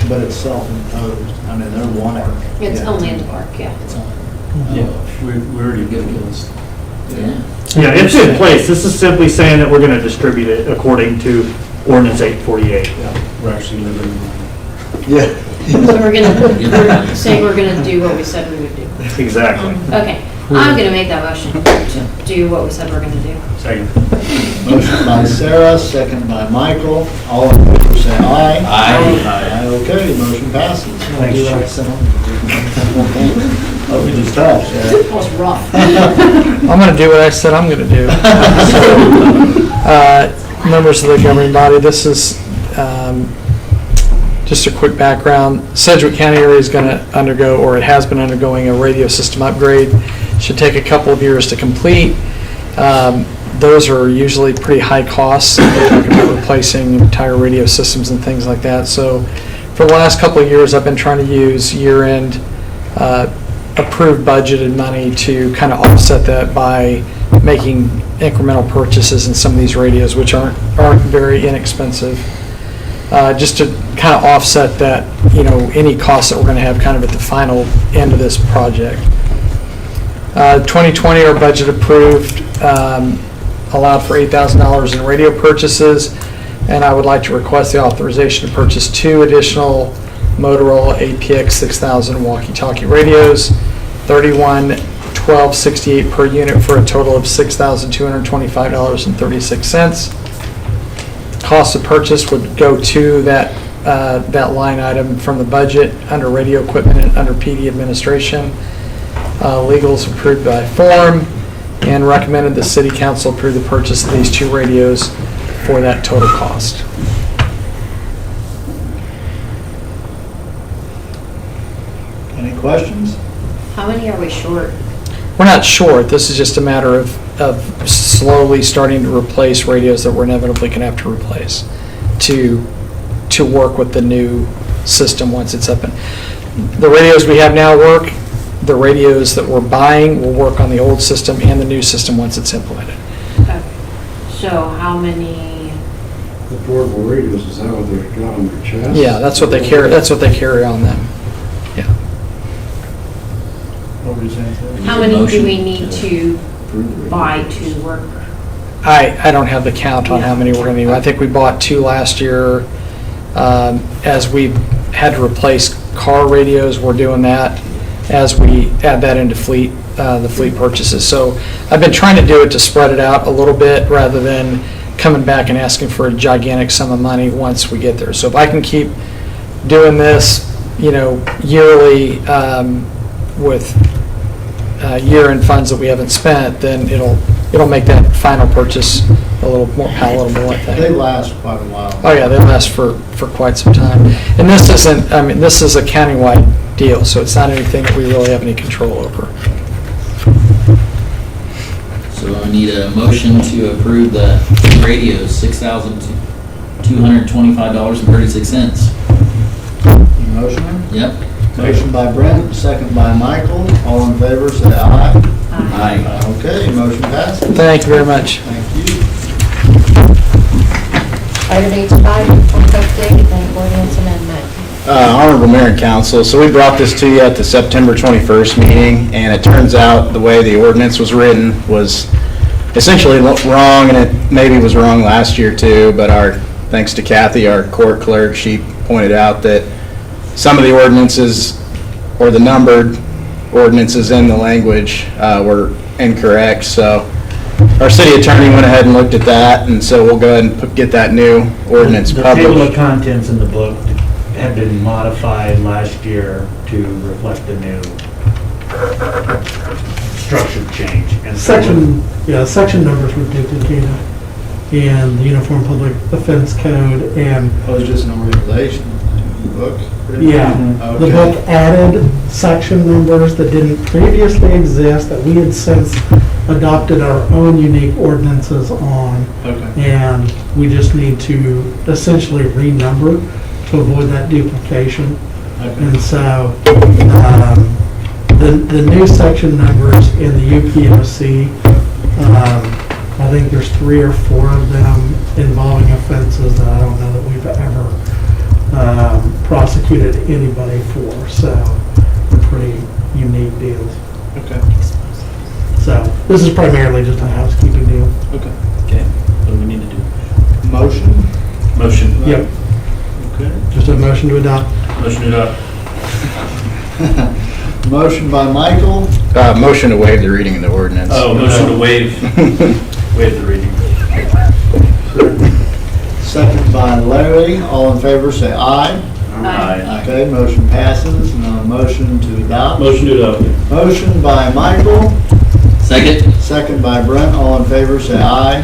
But it's self-imposed. I mean, they're one hour. It's only in the park, yeah. Yeah, we already get a list. Yeah, it's in place. This is simply saying that we're going to distribute it according to Ordinance 848. We're actually living. Yeah. So we're saying we're gonna do what we said we would do. Exactly. Okay, I'm gonna make that motion to do what we said we're gonna do. Second. Motion by Sarah, second by Michael. All in favor, say aye. Aye. Okay, motion passes. Thanks, Chief. Oh, we just touched. That was rough. I'm going to do what I said I'm going to do. Members of the governing body, this is just a quick background. Sedgwick County area is going to undergo, or it has been undergoing, a radio system upgrade. Should take a couple of years to complete. Those are usually pretty high costs. We're talking about replacing entire radio systems and things like that. So for the last couple of years, I've been trying to use year-end approved budgeted money to kind of offset that by making incremental purchases in some of these radios, which aren't very inexpensive, just to kind of offset that, any costs that we're going to have kind of at the final end of this project. 2020, our budget approved, allowed for $8,000 in radio purchases, and I would like to request the authorization to purchase 2 additional Motorola APX 6000 walkie-talkie radios, 31 $12.68 per unit for a total of $6,225.36. Cost of purchase would go to that line item from the budget under radio equipment and under PD administration. Legal is approved by form and recommended the city council approve the purchase of these 2 radios for that total cost. Any questions? How many are we short? We're not short, this is just a matter of slowly starting to replace radios that we're inevitably going to have to replace to work with the new system once it's up. The radios we have now work, the radios that we're buying will work on the old system and the new system once it's implemented. Okay. So how many, The portable radios, is that what they've got on their chest? Yeah, that's what they carry on them. Yeah. What were you saying, Sarah? how many do we need to buy to work? I don't have the count on how many we're going to need. I think we bought 2 last year. As we had to replace car radios, we're doing that as we add that into the fleet purchases. So I've been trying to do it to spread it out a little bit rather than coming back and asking for a gigantic sum of money once we get there. So if I can keep doing this, yearly with year-end funds that we haven't spent, then it'll make that final purchase a little more palatable, I think. They last quite a while. Oh, yeah, they last for quite some time. And this isn't, this is a countywide deal, so it's not anything that we really have any control over. So I need a motion to approve the radios, $6,225.36. Motion? Yep. Motion by Brent, second by Michael. All in favor, say aye. Aye. Okay, motion passes. Thank you very much. Thank you. Item H5, report update and ordinance amendment. Honorable Mayor and Council, so we brought this to you at the September 21st meeting, and it turns out the way the ordinance was written was essentially wrong, and it maybe was wrong last year too, but thanks to Kathy, our court clerk, she pointed out that some of the ordinances, or the numbered ordinances in the language, were incorrect, so our city attorney went ahead and looked at that, and so we'll go ahead and get that new ordinance The table of published. contents in the book had been modified last year to reflect the new structure change. And so section numbers were duplicated, and the Uniform Public Offense Code, and It was just an organization book. pretty Yeah, much? the Okay. book added section numbers that didn't previously exist, that we had since adopted our own unique ordinances on, Okay. and we just need to essentially renumber to avoid that duplication. And so, the new section numbers in the UPOC, I think there's 3 or 4 of them involving offenses that I don't know that we've ever prosecuted anybody for, so they're pretty unique deals. Okay. So this is primarily just a housekeeping deal. Okay. Okay, what do we need to do? Motion? Motion. Yep, Okay. just a motion to adopt. Motion to adopt. Motion by Michael, Motion to waive the reading of the ordinance. Oh, motion to waive the reading. second by Larry. All in favor, say aye. Aye. Okay, motion passes. Now, motion to adopt. Motion to adopt. Motion by Michael, Second? second by Brent. All in favor, say aye.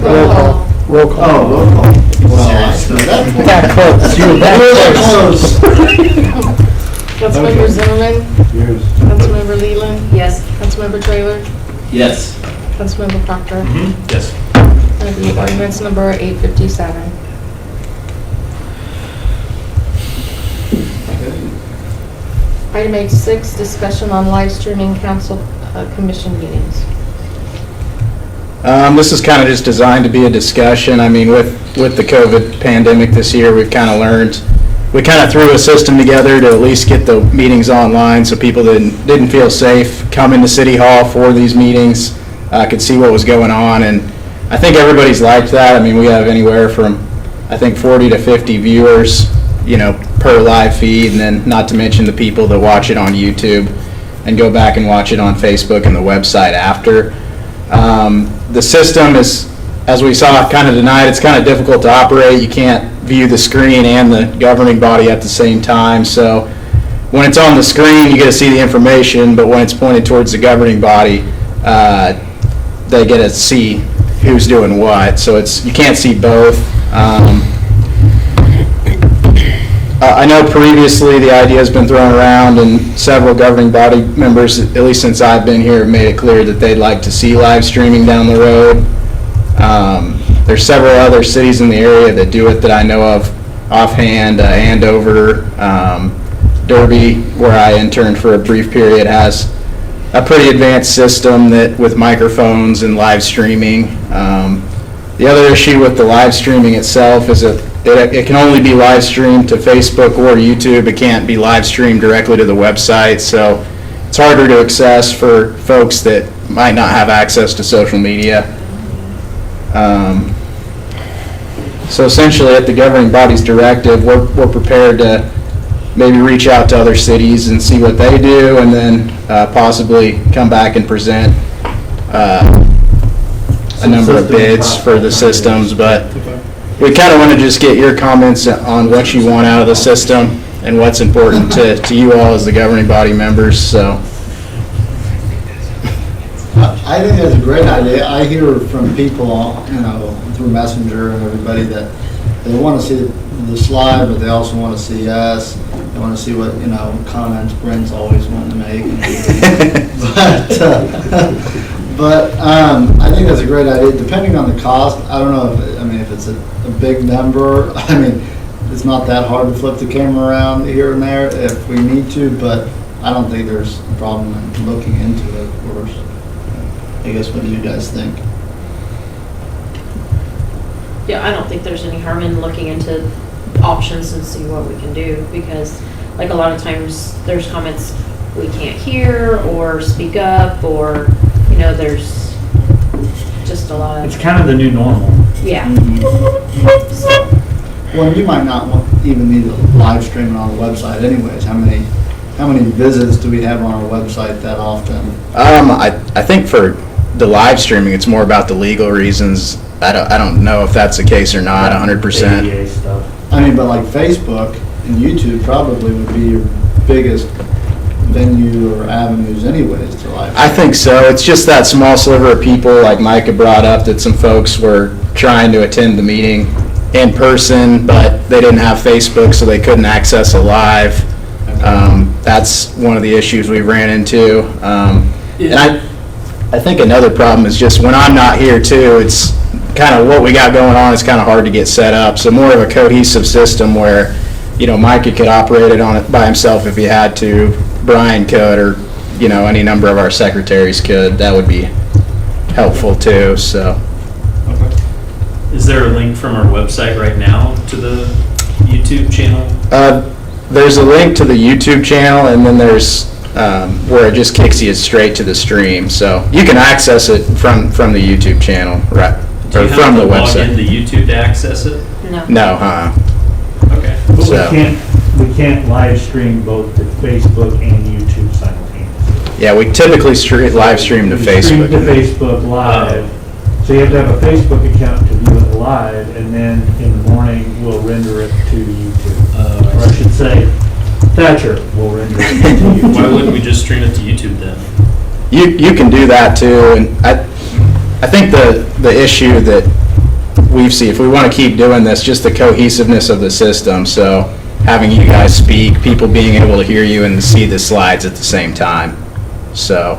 Roll call. Roll call. Oh, roll call. Well, I screwed that one. That close, you were that Really close. Councilmember Zimmerman, Yes. Councilmember Leland, Yes. Councilmember Trailer, Yes. Councilmember Proctor. Yes. That'd be ordinance number 857. Item H6, discussion on live streaming council commission meetings. This is kind of just designed to be a discussion. I mean, with the COVID pandemic this year, we've kind of learned, we kind of threw a system together to at least get the meetings online so people that didn't feel safe coming to City Hall for these meetings could see what was going on. And I think everybody's liked that. I mean, we have anywhere from, I think, 40 to 50 viewers, per live feed, and then not to mention the people that watch it on YouTube. and go back and watch it on Facebook and the website after. The system is, as we saw kind of tonight, it's kind of difficult to operate. You can't view the screen and the governing body at the same time. So when it's on the screen, you get to see the information, but when it's pointed towards the governing body, they get to see who's doing what. So you can't see both. I know previously the idea has been thrown around, and several governing body members, at least since I've been here, have made it clear that they'd like to see live streaming down the road. There's several other cities in the area that do it that I know of offhand. Andover, Derby, where I interned for a brief period, has a pretty advanced system that with microphones and live streaming. The other issue with the live streaming itself is that it can only be live streamed to Facebook or YouTube. It can't be live streamed directly to the website, so it's harder to access for folks that might not have access to social media. So essentially, at the governing body's directive, we're prepared to maybe reach out to other cities and see what they do, and then possibly come back and present a number of bids for the systems. But we kind of want to just get your comments on what you want out of the system and what's important to you all as the governing body members, so. I think that's a great idea. I hear from people, through Messenger and everybody, that they want to see the slide, but they also want to see us. They want to see what, comments Brent's always wanting to make. But I think that's a great idea. Depending on the cost, I don't know if it's a big number. It's not that hard to flip the camera around here and there if we need to, but I don't think there's a problem in looking into it, of course. I guess, what do you guys think? Yeah, I don't think there's any harm in looking into options and see what we can do, because like a lot of times there's comments we can't hear or speak up, or, there's just a lot of. It's kind of the new normal. Yeah. Well, you might not even need to live stream it on the website anyways. How many visits do we have on our website that often? I think for the live streaming, it's more about the legal reasons. I don't know if that's the case or not, 100%. ADA stuff. But like Facebook and YouTube probably would be your biggest venue or avenues anyways to live. I think so. It's just that small sliver of people, like Micah brought up, that some folks were trying to attend the meeting in person, but they didn't have Facebook, so they couldn't access it live. That's one of the issues we ran into. And I think another problem is just when I'm not here too, it's kind of what we got going on is kind of hard to get set up. So more of a cohesive system where, Micah could operate it on it by himself if he had to, Brian could, or, any number of our secretaries could. That would be helpful too, so. Is there a link from our website right now to the YouTube channel? There's a link to the YouTube channel, and then there's where it just kicks you straight to the stream. So you can access it from the YouTube channel, right? Do you from have to the log website. into YouTube to access it? No. No, Okay. But So- we can't live stream both to Facebook and YouTube simultaneously. Yeah, we typically live stream to We stream Facebook. to Facebook live. So you have to have a Facebook account to view it live, and then in the morning, we'll render it to YouTube. Or I should say, Thatcher will render it to YouTube. Why wouldn't we just stream it to YouTube then? You can do that too, and I think the issue that we see, if we want to keep doing this, just the cohesiveness of the system. So having you guys speak, people being able to hear you and see the slides at the same time. So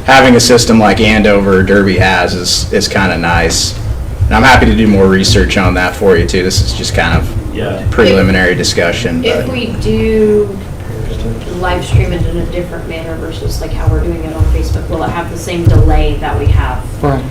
having a system like Andover or Derby has is kind of nice. And I'm happy to do more research on that for you too. This is just kind of preliminary discussion. If But we do live stream it in a different manner versus like how we're doing it on Facebook, will it have the same delay that we have? Right.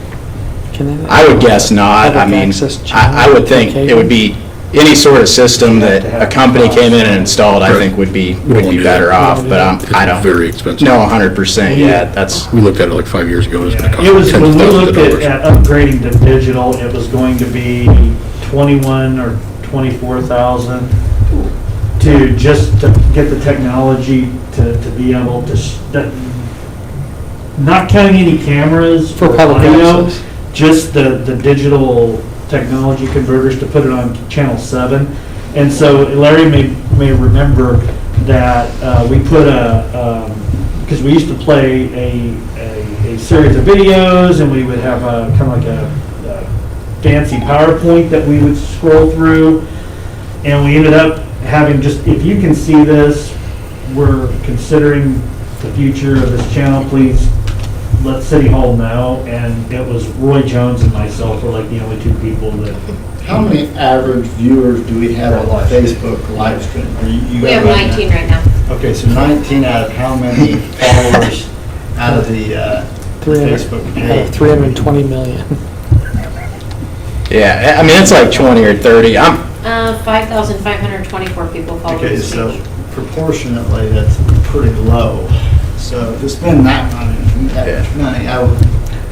Can they? I would guess not. I Public mean, access I would think it would be any sort of system that a company came in and installed, I think would be better off, but I don't. Very expensive. No, 100%, yeah, that's. We looked at it like 5 years ago, it was gonna cost It was, when we tens of looked thousands of at dollars. upgrading to digital, it was going to be 21 or 24,000 to to get the technology to be able to, not counting any cameras For or public audio, access. just the digital technology converters to put it on channel 7. And so Larry may remember that we put because we used to play a series of videos, and we would have a kind of like a fancy PowerPoint that we would scroll through, and we ended up having just, if you can see this, we're considering the future of this channel, please let City Hall know. And it was Roy Jones and myself were like the only two people that. How many average viewers do we have on the Facebook live stream? We have 19 right now. Okay, so 19 out of how many followers out of the Facebook page? 320 million. Yeah, I mean, it's like 20 or 30. 5,524 people follow Okay, this so page. proportionately, that's pretty low. So to spend that money, I would,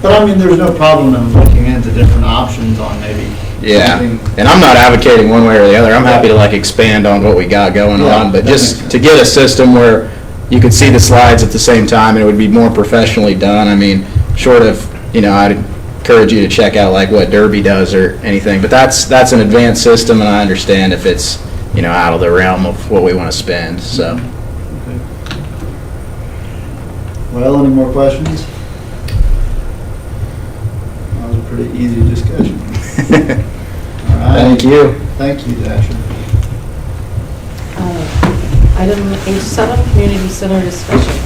but I mean, there's no problem in looking into different options on maybe. Yeah, something- and I'm not advocating one way or the other. I'm happy to like expand on what we got going Yeah, on, but that makes just sense. to get a system where you could see the slides at the same time and it would be more professionally done. I mean, short of, I'd encourage you to check out like what Derby does or anything, but that's an advanced system, and I understand if it's, out of the realm of what we want to spend, so. Well, any more questions? That was a pretty easy discussion. All right. Thank you. Thank you, Dasher. Item H7, community center discussion.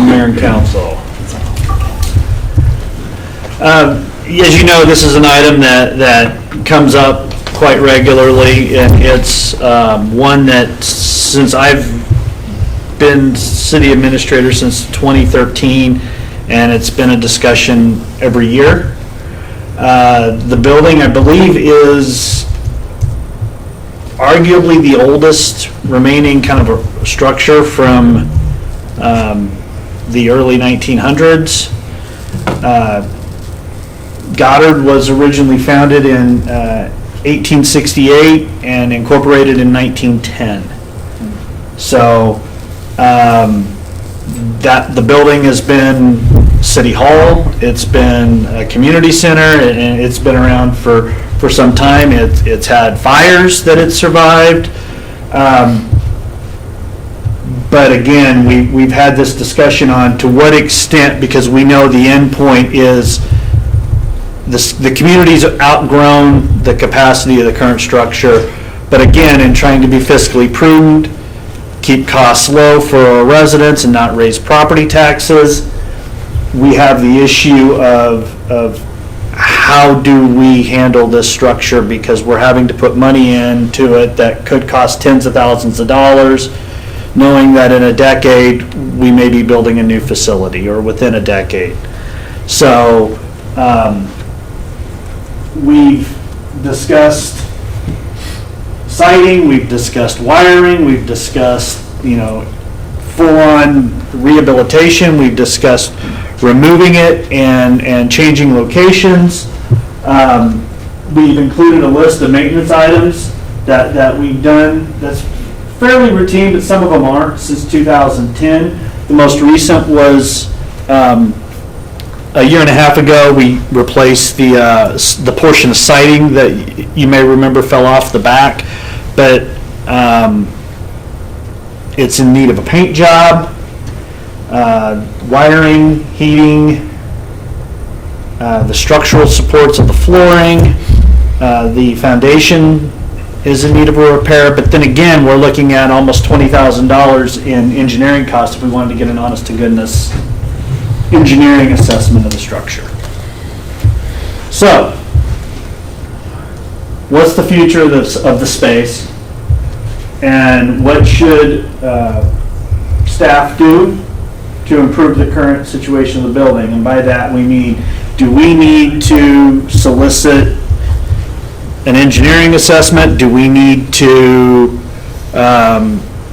Mayor and Council. As you know, this is an item that comes up quite regularly, and it's one that, since I've been city administrator since 2013, and it's been a discussion every year. The building, I believe, is arguably the oldest remaining kind of a structure from the early 1900s. Goddard was originally founded in 1868 and incorporated in 1910. So that the building has been City Hall, it's been a community center, and it's been around for some time. It's had fires that it's survived. But again, we've had this discussion on to what extent, because we know the end point is the community's outgrown the capacity of the current structure. But again, in trying to be fiscally prudent, keep costs low for our residents and not raise property taxes, we have the issue of how do we handle this structure, because we're having to put money into it that could cost tens of thousands of dollars, knowing that in a decade, we may be building a new facility, or within a decade. So we've discussed siding, we've discussed wiring, we've discussed, full-on rehabilitation, we've discussed removing it and changing locations. We've included a list of maintenance items that we've done that's fairly routine, but some of them aren't, since 2010. The most recent was a year and a half ago. We replaced the portion of siding that you may remember fell off the back, but it's in need of a paint job, wiring, heating, the structural supports of the flooring, the foundation is in need of a repair. But then again, we're looking at almost $20,000 in engineering costs if we wanted to get an honest to goodness engineering assessment of the structure. So, what's the future of the space, and what should staff do to improve the current situation of the building? And by that we mean, do we need to solicit an engineering assessment? Do we need to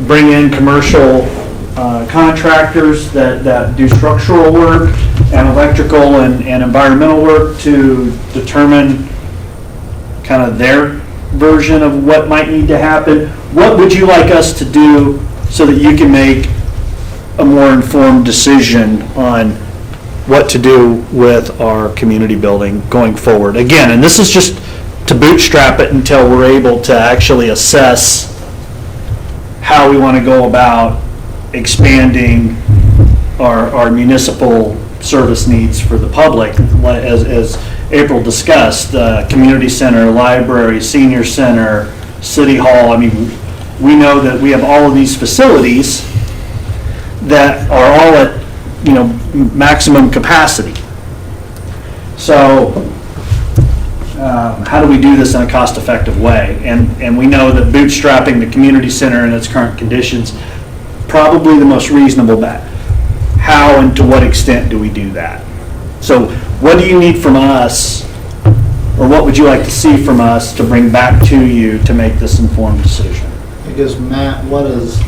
bring in commercial contractors that do structural work? and electrical and environmental work to determine kind of their version of what might need to happen. What would you like us to do so that you can make a more informed decision on what to do with our community building going forward? Again, and this is just to bootstrap it until we're able to actually assess how we want to go about expanding our municipal service needs for the public. As April discussed, community center, library, senior center, city hall. I mean, we know that we have all of these facilities that are all at, maximum capacity. So, how do we do this in a cost-effective way? And we know that bootstrapping the community center in its current conditions, probably the most reasonable bet. How and to what extent do we do that? So what do you need from us, or what would you like to see from us to bring back to you to make this informed decision? I guess, Matt, what's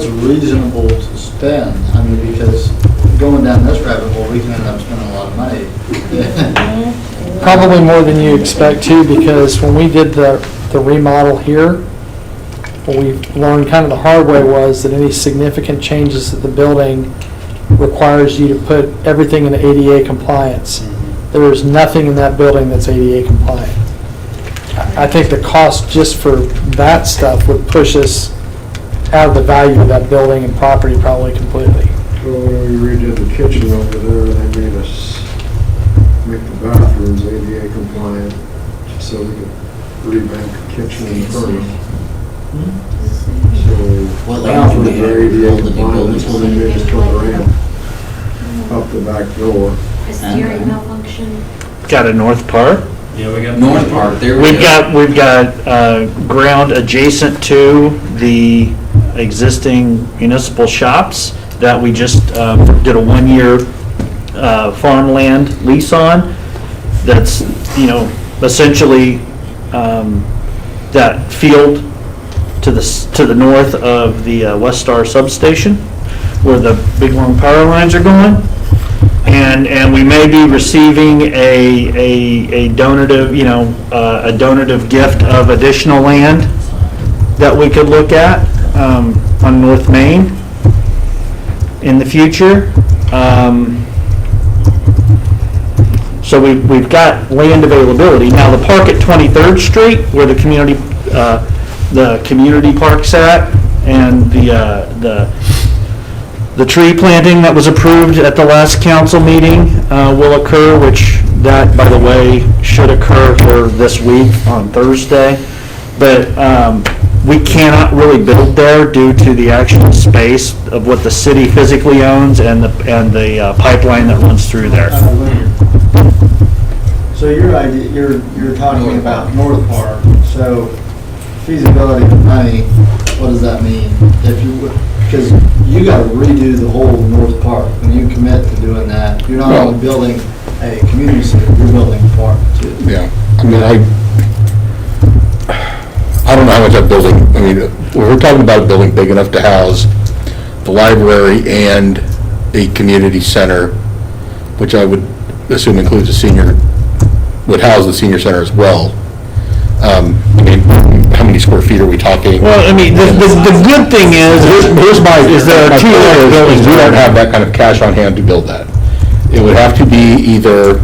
reasonable to spend? I mean, because going down this rabbit hole, we can end up spending a lot of money. Probably more than you expect too, because when we did the remodel here, what we learned kind of the hard way was that any significant changes to the building requires you to put everything in ADA compliance. There is nothing in that building that's ADA compliant. I think the cost just for that stuff would push us out of the value of that building and property probably completely. Well, when we redid the kitchen over there, they made us make the bathrooms ADA compliant, so we could revamp the kitchen and furnace. So, What bathrooms language we are have, ADA build the new compliant, buildings. so they made us put a ramp up the back door. A steering malfunction. Got a north part? Yeah, we got. North Park, there we go. We've got ground adjacent to the existing municipal shops that we just did a one-year farmland lease on. That's, essentially that field to the north of the West Star substation where the big long power lines are going. And we may be receiving a donative, a donative gift of additional land that we could look at on North Main in the future. So we've got land availability. Now, the park at 23rd Street, where the community park's at, and the tree planting that was approved at the last council meeting will occur, which that, by the way, should occur here this week on Thursday. But we cannot really build there due to the actual space of what the city physically owns and the pipeline that runs through there. So your idea, you're talking about North Park, so feasibility of money, what does that mean? If you would, because you gotta redo the whole North Park, when you commit to doing that, you're not only building a community center, you're building a park too. Yeah, I mean, I don't know how much that building, I mean, we're talking about a building big enough to house the library and a community center, which I would assume includes would house the senior center as well. I mean, how many square feet are we talking? Well, I mean, the good thing is there are two other buildings. We don't have that kind of cash on hand to build that. It would have to be either,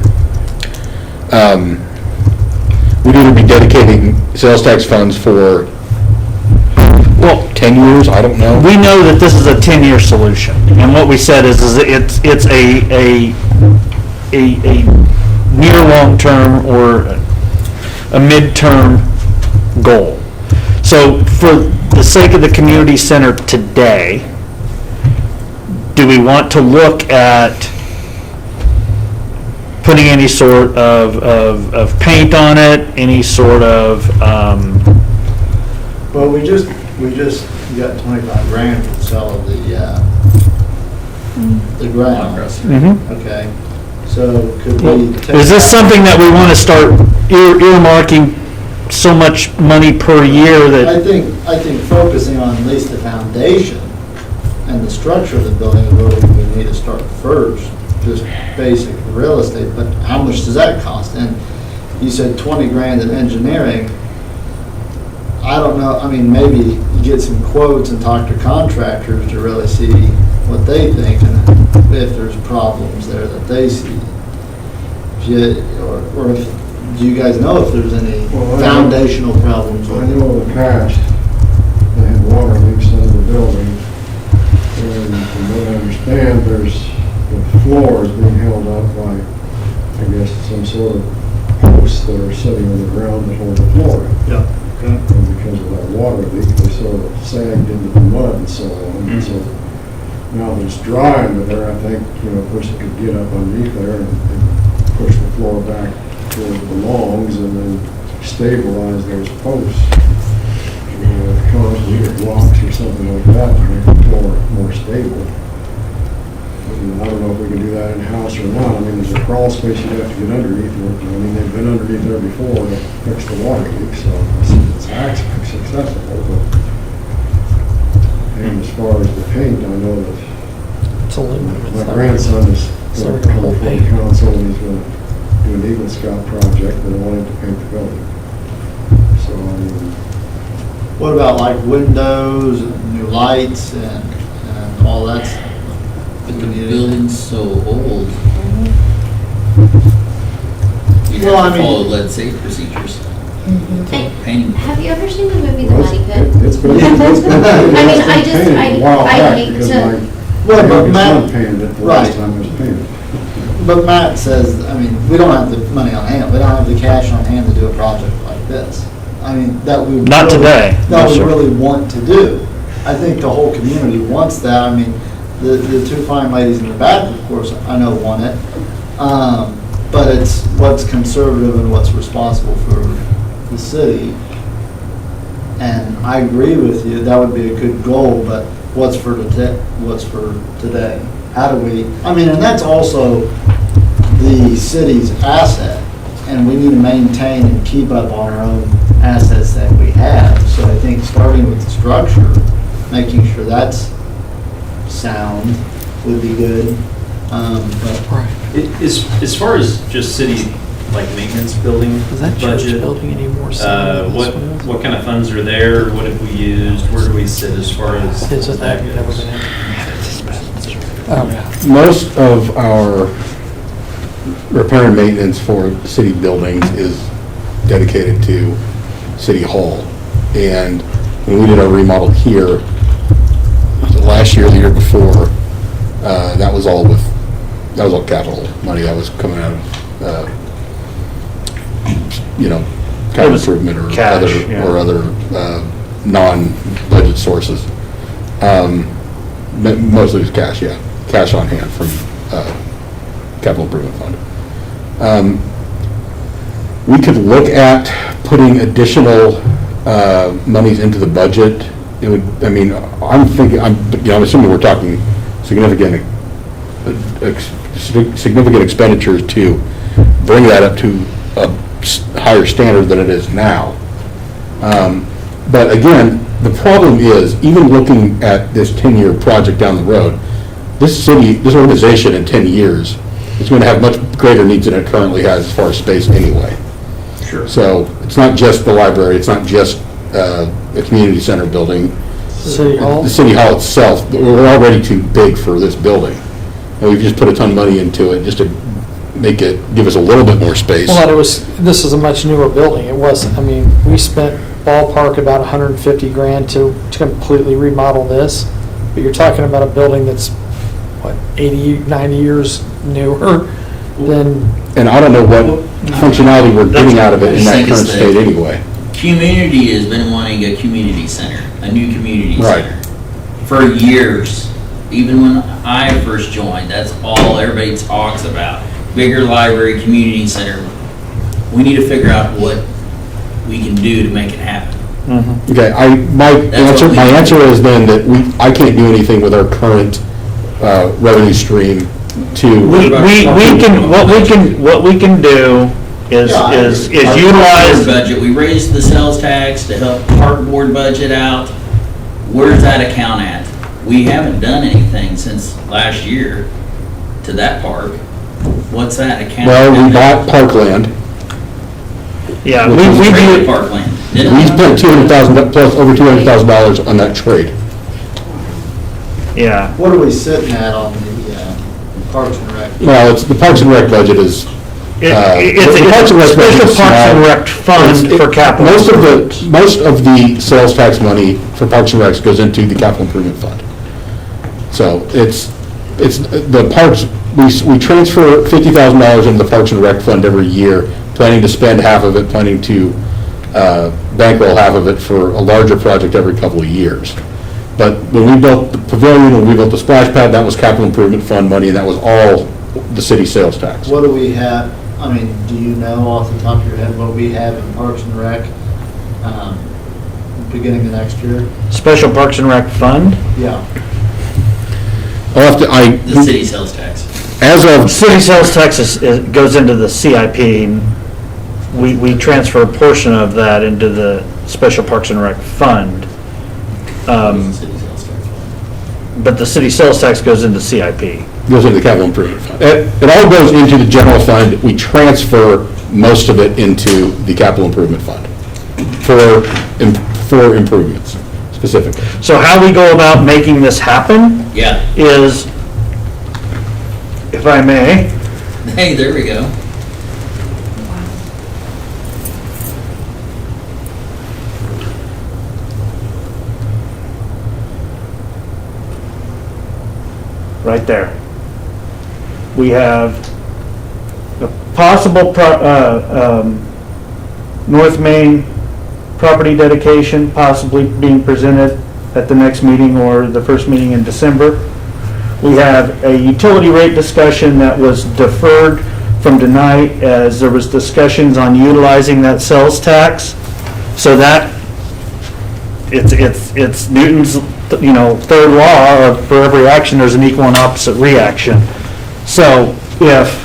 we'd either be dedicating sales tax funds for, 10 years, I don't know. We know that this is a 10-year solution, and what we said is it's a near long-term or a mid-term goal. So for the sake of the community center today, do we want to look at putting any sort of paint on it, any sort of, Well, we just got 25 grand for the sale of the ground. Okay, so could we take? is this something that we want to start earmarking so much money per year that? I think focusing on at least the foundation and the structure of the building is where we need to start first. just basic real estate, but how much does that cost? And you said 20 grand in engineering. I don't know, I mean, maybe you get some quotes and talk to contractors to really see what they think and if there's problems there that they see. Or if, do you guys know if there's any foundational problems? I know in the past, they had water leaks under the building, and from what I understand, the floor is being held up by, I guess, some sort of posts that are sitting on the ground that hold the floor. Yeah. Okay. And because of that water leak, they sort of sagged into the mud and so on. And so now that it's dry under there, I think, a person could get up underneath there and push the floor back where it belongs and then stabilize those posts. Concrete or blocks or something like that to make the floor more stable. And I don't know if we can do that in-house or not. I mean, there's a crawl space you have to get underneath. I mean, they've been underneath there before to fix the water leak, so it's accessible. But, and as far as the paint, I know that It's aluminum. my grandson is going to come before council and he's going to do an Eagle Scout project and I want him to paint the building. So, I mean, What about like windows, and new lights and all that stuff? But the building's so old. You Well, have I to mean- follow lead safe procedures. Hey, Painting. have you ever seen the movie The well, Money Pit? it's been I mean, I it's just- been painted a while I back hate because to- my Well, but youngest Matt- son painted it the right. last time it was painted. But Matt says, I mean, we don't have the money on hand, we don't have the cash on hand to do a project like this. I mean, that we. Not really- today, That no, we sir. really want to do. I think the whole community wants that. I mean, the two fine ladies in the back, of course, I know want it. But it's what's conservative and what's responsible for the city. And I agree with you, that would be a good goal, but what's for today? How do we, I mean, and that's also the city's asset, and we need to maintain and keep up on our own assets that we have. So I think starting with the structure, making sure that's sound would be good. But As far as just city, like, maintenance building Is that church budget, building any more so than this one is? what kind of funds are there? What have we used? Where do we sit as far as Is it that that, never goes? been in? Most of our repair and maintenance for city buildings is dedicated to City Hall. And when we did our remodel here, was it last year, or the year before, that was all capital money that was coming out of, capital improvement or cash, other, yeah. or other non-budget sources. Mostly it's cash, yeah, cash on hand from capital improvement fund. We could look at putting additional monies into the budget. It would, I mean, I'm thinking, I'm assuming we're talking significant expenditures to bring that up to a higher standard than it is now. But again, the problem is, even looking at this 10-year project down the road, this organization in 10 years is going to have much greater needs than it currently has as far as space anyway. Sure. So it's not just the library, it's not just a community center building. City Hall? The City Hall itself, we're already too big for this building. And we've just put a ton of money into it just to give us a little bit more space. Well, this is a much newer building. It wasn't, I mean, we spent ballpark about 150 grand to completely remodel this. But you're talking about a building that's, 80, 90 years newer than, And I don't know what functionality we're getting out of it in that think it's current state the- anyway. Community has been wanting a community center, a new community Right. center, for years. Even when I first joined, that's all everybody talks about. Bigger library, community center. We need to figure out what we can do to make it happen. Okay, my That's what we- answer is then that I can't do anything with our current revenue stream to. What we can do is Our utilize. budget, we raised the sales tax to help park board budget out. Where's that account at? We haven't done anything since last year to that park. What's that? A county? Well, we bought Parkland. Yeah, we Traded Parkland, didn't We we? spent $200,000, plus over $200,000 on that trade. yeah. What are we sitting at on the Parks and Rec? Well, it's, the Parks and Rec budget is, It's the Parks and Rec budget a is special Parks and small. Rec fund It's- for capital. Most of the sales tax money for Parks and Recs goes into the capital improvement fund. So it's, the parks, we transfer $50,000 into the Parks and Rec fund every year, planning to spend half of it, planning to bankroll half of it for a larger project every couple of years. But when we built the pavilion, when we built the splash pad, that was capital improvement fund money, and that was all the city sales tax. What do we have, I mean, do you know off the top of your head what we have in Parks and Rec, beginning of next year? Special Parks and Rec fund? Yeah. I'll have to, The city sales tax. as of, City sales tax goes into the CIP. And we transfer a portion of that into the Special Parks and Rec fund. City sales tax. But the city sales tax goes into CIP. goes into the capital improvement fund. It all goes into the general fund. We transfer most of it into the capital improvement fund for improvements specifically. So how we go about making this happen Yeah. is, if I may, Hey, there we go. right there. We have a possible North Main property dedication possibly being presented at the next meeting or the first meeting in December. We have a utility rate discussion that was deferred from tonight as there was discussions on utilizing that sales tax. So that, it's Newton's, third law of for every action, there's an equal and opposite reaction. So if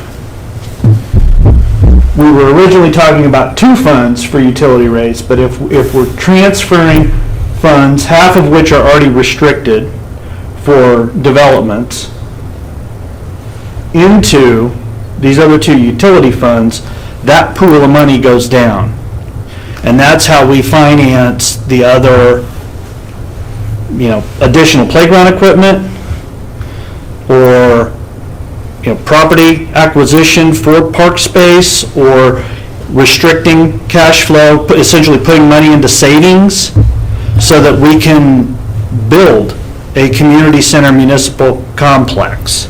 we were originally talking about two funds for utility rates, but if we're transferring funds, half of which are already restricted for developments, into these other two utility funds, that pool of money goes down. And that's how we finance the other, additional playground equipment or, property acquisition for park space or restricting cash flow, essentially putting money into savings so that we can build a community center municipal complex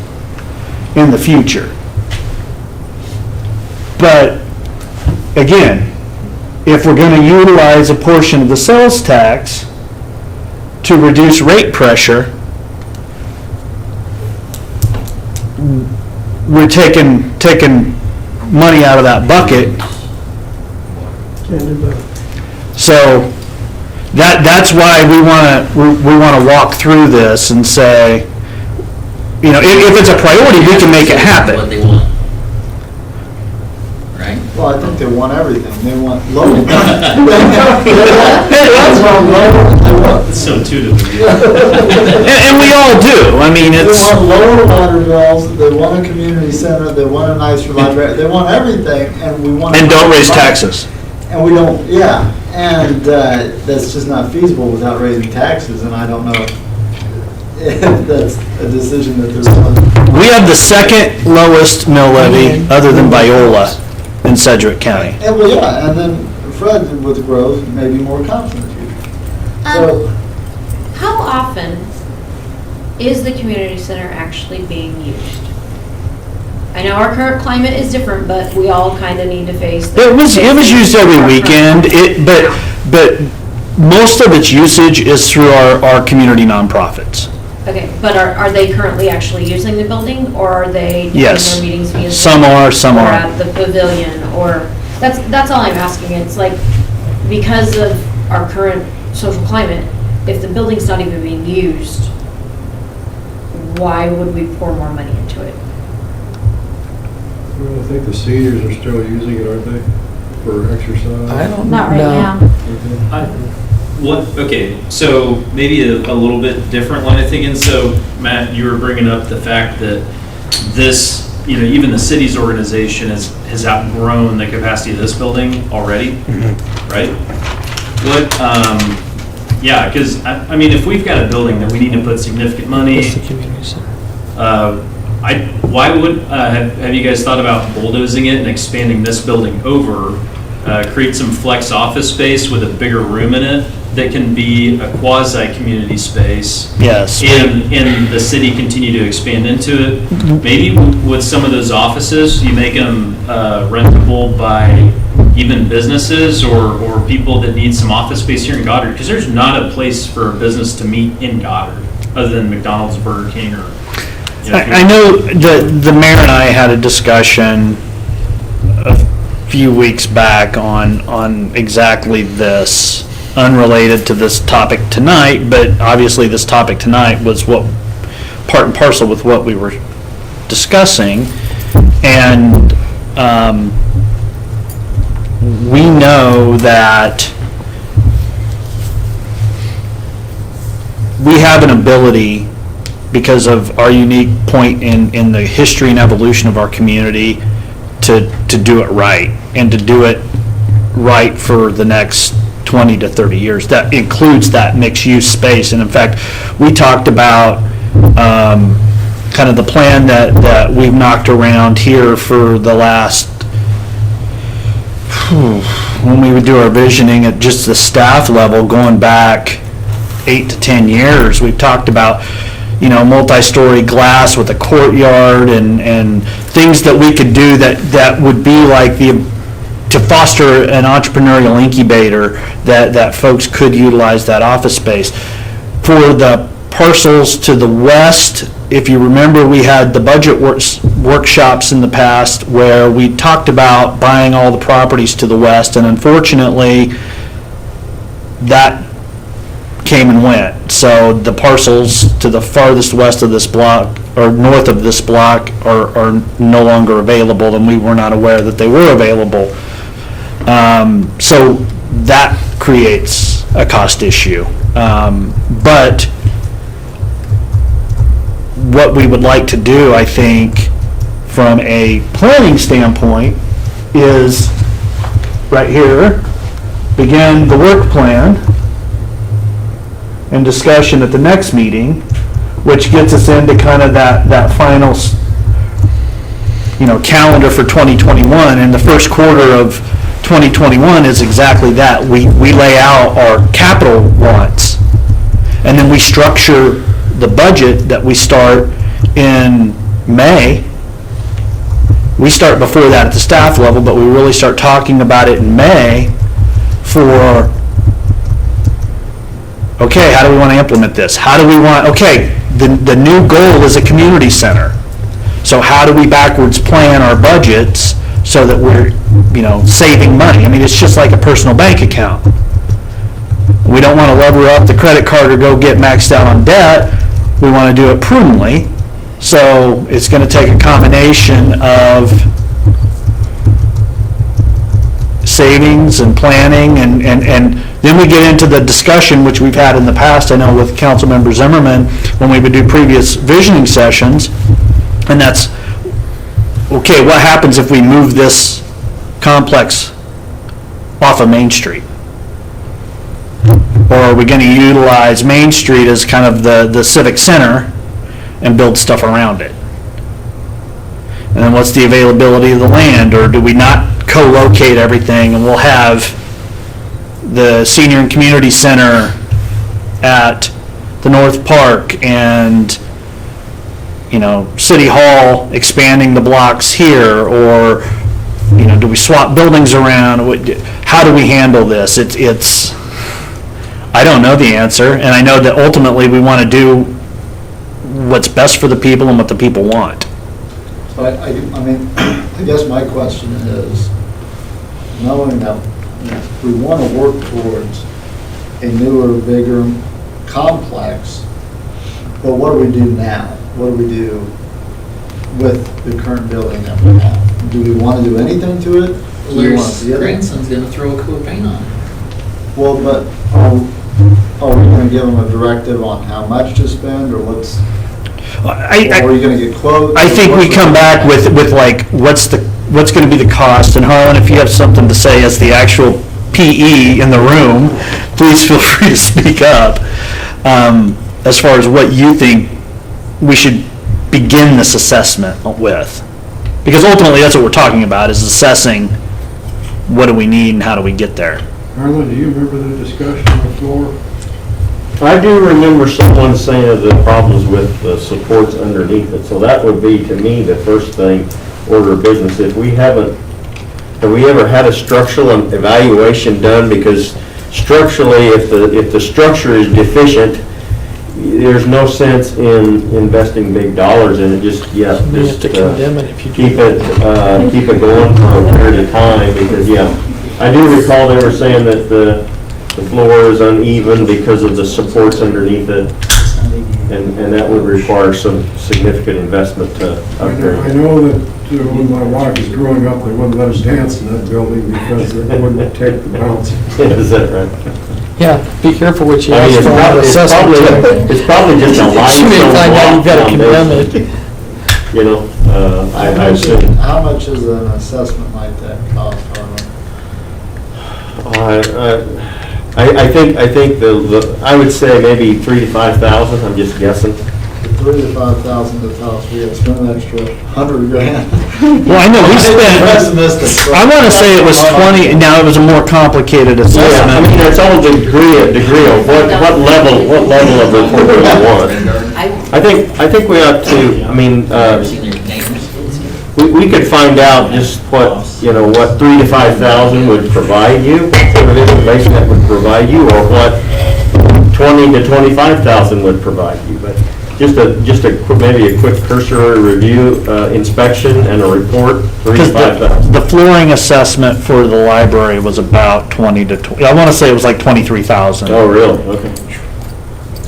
in the future. But again, if we're going to utilize a portion of the sales tax to reduce rate pressure, we're taking money out of that bucket. Can't do that. So that's why we want to walk through this and say, if it's a priority, we can make it happen. What they want. Right? Well, I think they want everything. They want low. That's what they want. So intuitive. And we all do. I mean, They it's, want lower water bills, they want a community center, they want a nicer library, they want everything, and we want. and don't raise taxes. And we don't, and that's just not feasible without raising taxes, and I don't know if that's a decision that there's. We have the second lowest mill levy, other than Biola, in Sedgwick County. And well, and then Fred with growth, maybe more confident. So, How often is the community center actually being used? I know our current climate is different, but we all kind of need to face. It was used every weekend, but most of its usage is through our community nonprofits. Okay, but are they currently actually using the building, or are they doing Yes. their meetings via? Some are, some Or aren't. at the pavilion, or, that's all I'm asking. It's like, because of our current social climate, if the building's not even being used, why would we pour more money into it? Well, I think the seniors are still using it, aren't they, for exercise? Not right now. Okay, so maybe a little bit different line of thinking. So Matt, you were bringing up the fact that this, even the city's organization has outgrown the capacity of this building already, right? What, yeah, because, I mean, if we've got a building that we need to put significant money, why would, have you guys thought about bulldozing it and expanding this building over, create some flex office space with a bigger room in it that can be a quasi-community space? Yes. And the city continue to expand into it? Maybe with some of those offices, you make them rentable by even businesses or people that need some office space here in Goddard, because there's not a place for a business to meet in Goddard, other than McDonald's, Burger King, or... I know the mayor and I had a discussion a few weeks back on exactly this, unrelated to this topic tonight, but obviously this topic tonight was what, part and parcel with what we were discussing. And we know that we have an ability, because of our unique point in the history and evolution of our community, to do it right, and to do it right for the next 20 to 30 years. That includes that mixed-use space. And in fact, we talked about kind of the plan that we've knocked around here for the last, when we would do our visioning at just the staff level, going back 8 to 10 years, we've talked about, multi-story glass with a courtyard and things that we could do that would be like to foster an entrepreneurial incubator that folks could utilize that office space. For the parcels to the west, if you remember, we had the budget workshops in the past where we talked about buying all the properties to the west, and unfortunately, that came and went. So the parcels to the farthest west of this block, or north of this block, are no longer available, and we were not aware that they were available. So that creates a cost issue. But what we would like to do, I think, from a planning standpoint, is right here, begin the work plan and discussion at the next meeting, which gets us into kind of that final, calendar for 2021. And the first quarter of 2021 is exactly that. We lay out our capital wants, and then we structure the budget that we start in May. We start before that at the staff level, but we really start talking about it in May for, okay, how do we want to implement this? How do we want, okay, the new goal is a community center. So how do we backwards plan our budgets so that we're, saving money? I mean, it's just like a personal bank account. We don't want to lever up the credit card or go get maxed out on debt. We want to do it prudently. So it's going to take a combination of savings and planning, and then we get into the discussion, which we've had in the past, I know, with Councilmember Zimmerman, when we would do previous visioning sessions, and that's, okay, what happens if we move this complex off of Main Street? Or are we going to utilize Main Street as kind of the civic center and build stuff around it? And then what's the availability of the land? Or do we not co-locate everything, and we'll have the senior and community center at the North Park, and City Hall expanding the blocks here, or do we swap buildings around? How do we handle this? It's I don't know the answer, and I know that ultimately we want to do what's best for the people and what the people want. But I guess my question is, knowing that we want to work towards a newer, bigger complex, but what do we do now? What do we do with the current building that we have? Do we want to do anything to it? Your grandson's gonna throw a coat of paint on it. Well, but are we going to give them a directive on how much to spend, or what's? Or are you gonna get quotes? I think we come back with like, what's gonna be the cost? And Harlan, if you have something to say as the actual PE in the room, please feel free to speak up, as far as what you think we should begin this assessment with. Because ultimately, that's what we're talking about, is assessing what do we need and how do we get there. Arlen, do you remember the discussion on the floor? I do remember someone saying of the problems with the supports underneath it, so that would be, to me, the first thing, order of business. Have we ever had a structural evaluation done? Because structurally, if the structure is deficient, there's no sense in investing big dollars in it. Just You have to condemn it if you do. keep it going for a period of time, because, I do recall they were saying that the floor is uneven because of the supports underneath it, and that would require some significant investment to upgrade. I know that when my wife was growing up, they wouldn't let us dance in that building because they wouldn't take the bounce. Is that right? Yeah, be careful what you I mean, ask for. it's probably just a You may limestone find out block you've got to condemn foundation. it. You know, I assume. How much is an assessment like that cost, Harlan? I think I would say maybe 3,000 to 5,000. I'm just guessing. 3,000 to 5,000 to tell us we had to spend an extra $100 grand. Well, I know we spent, I want to say it was 20, now it was a more complicated Yeah, I assessment. mean, it's all degree of what level of report do you want. I think we ought to, we could find out just what 3,000 to 5,000 would provide you, sort of information that would provide you, or what 20,000 to 25,000 would provide you. But maybe a quick cursory review, inspection, and a report, 3,000 to 5,000. The flooring assessment for the library was about 20 to, I want to say it was like 23,000. Oh, really? Okay.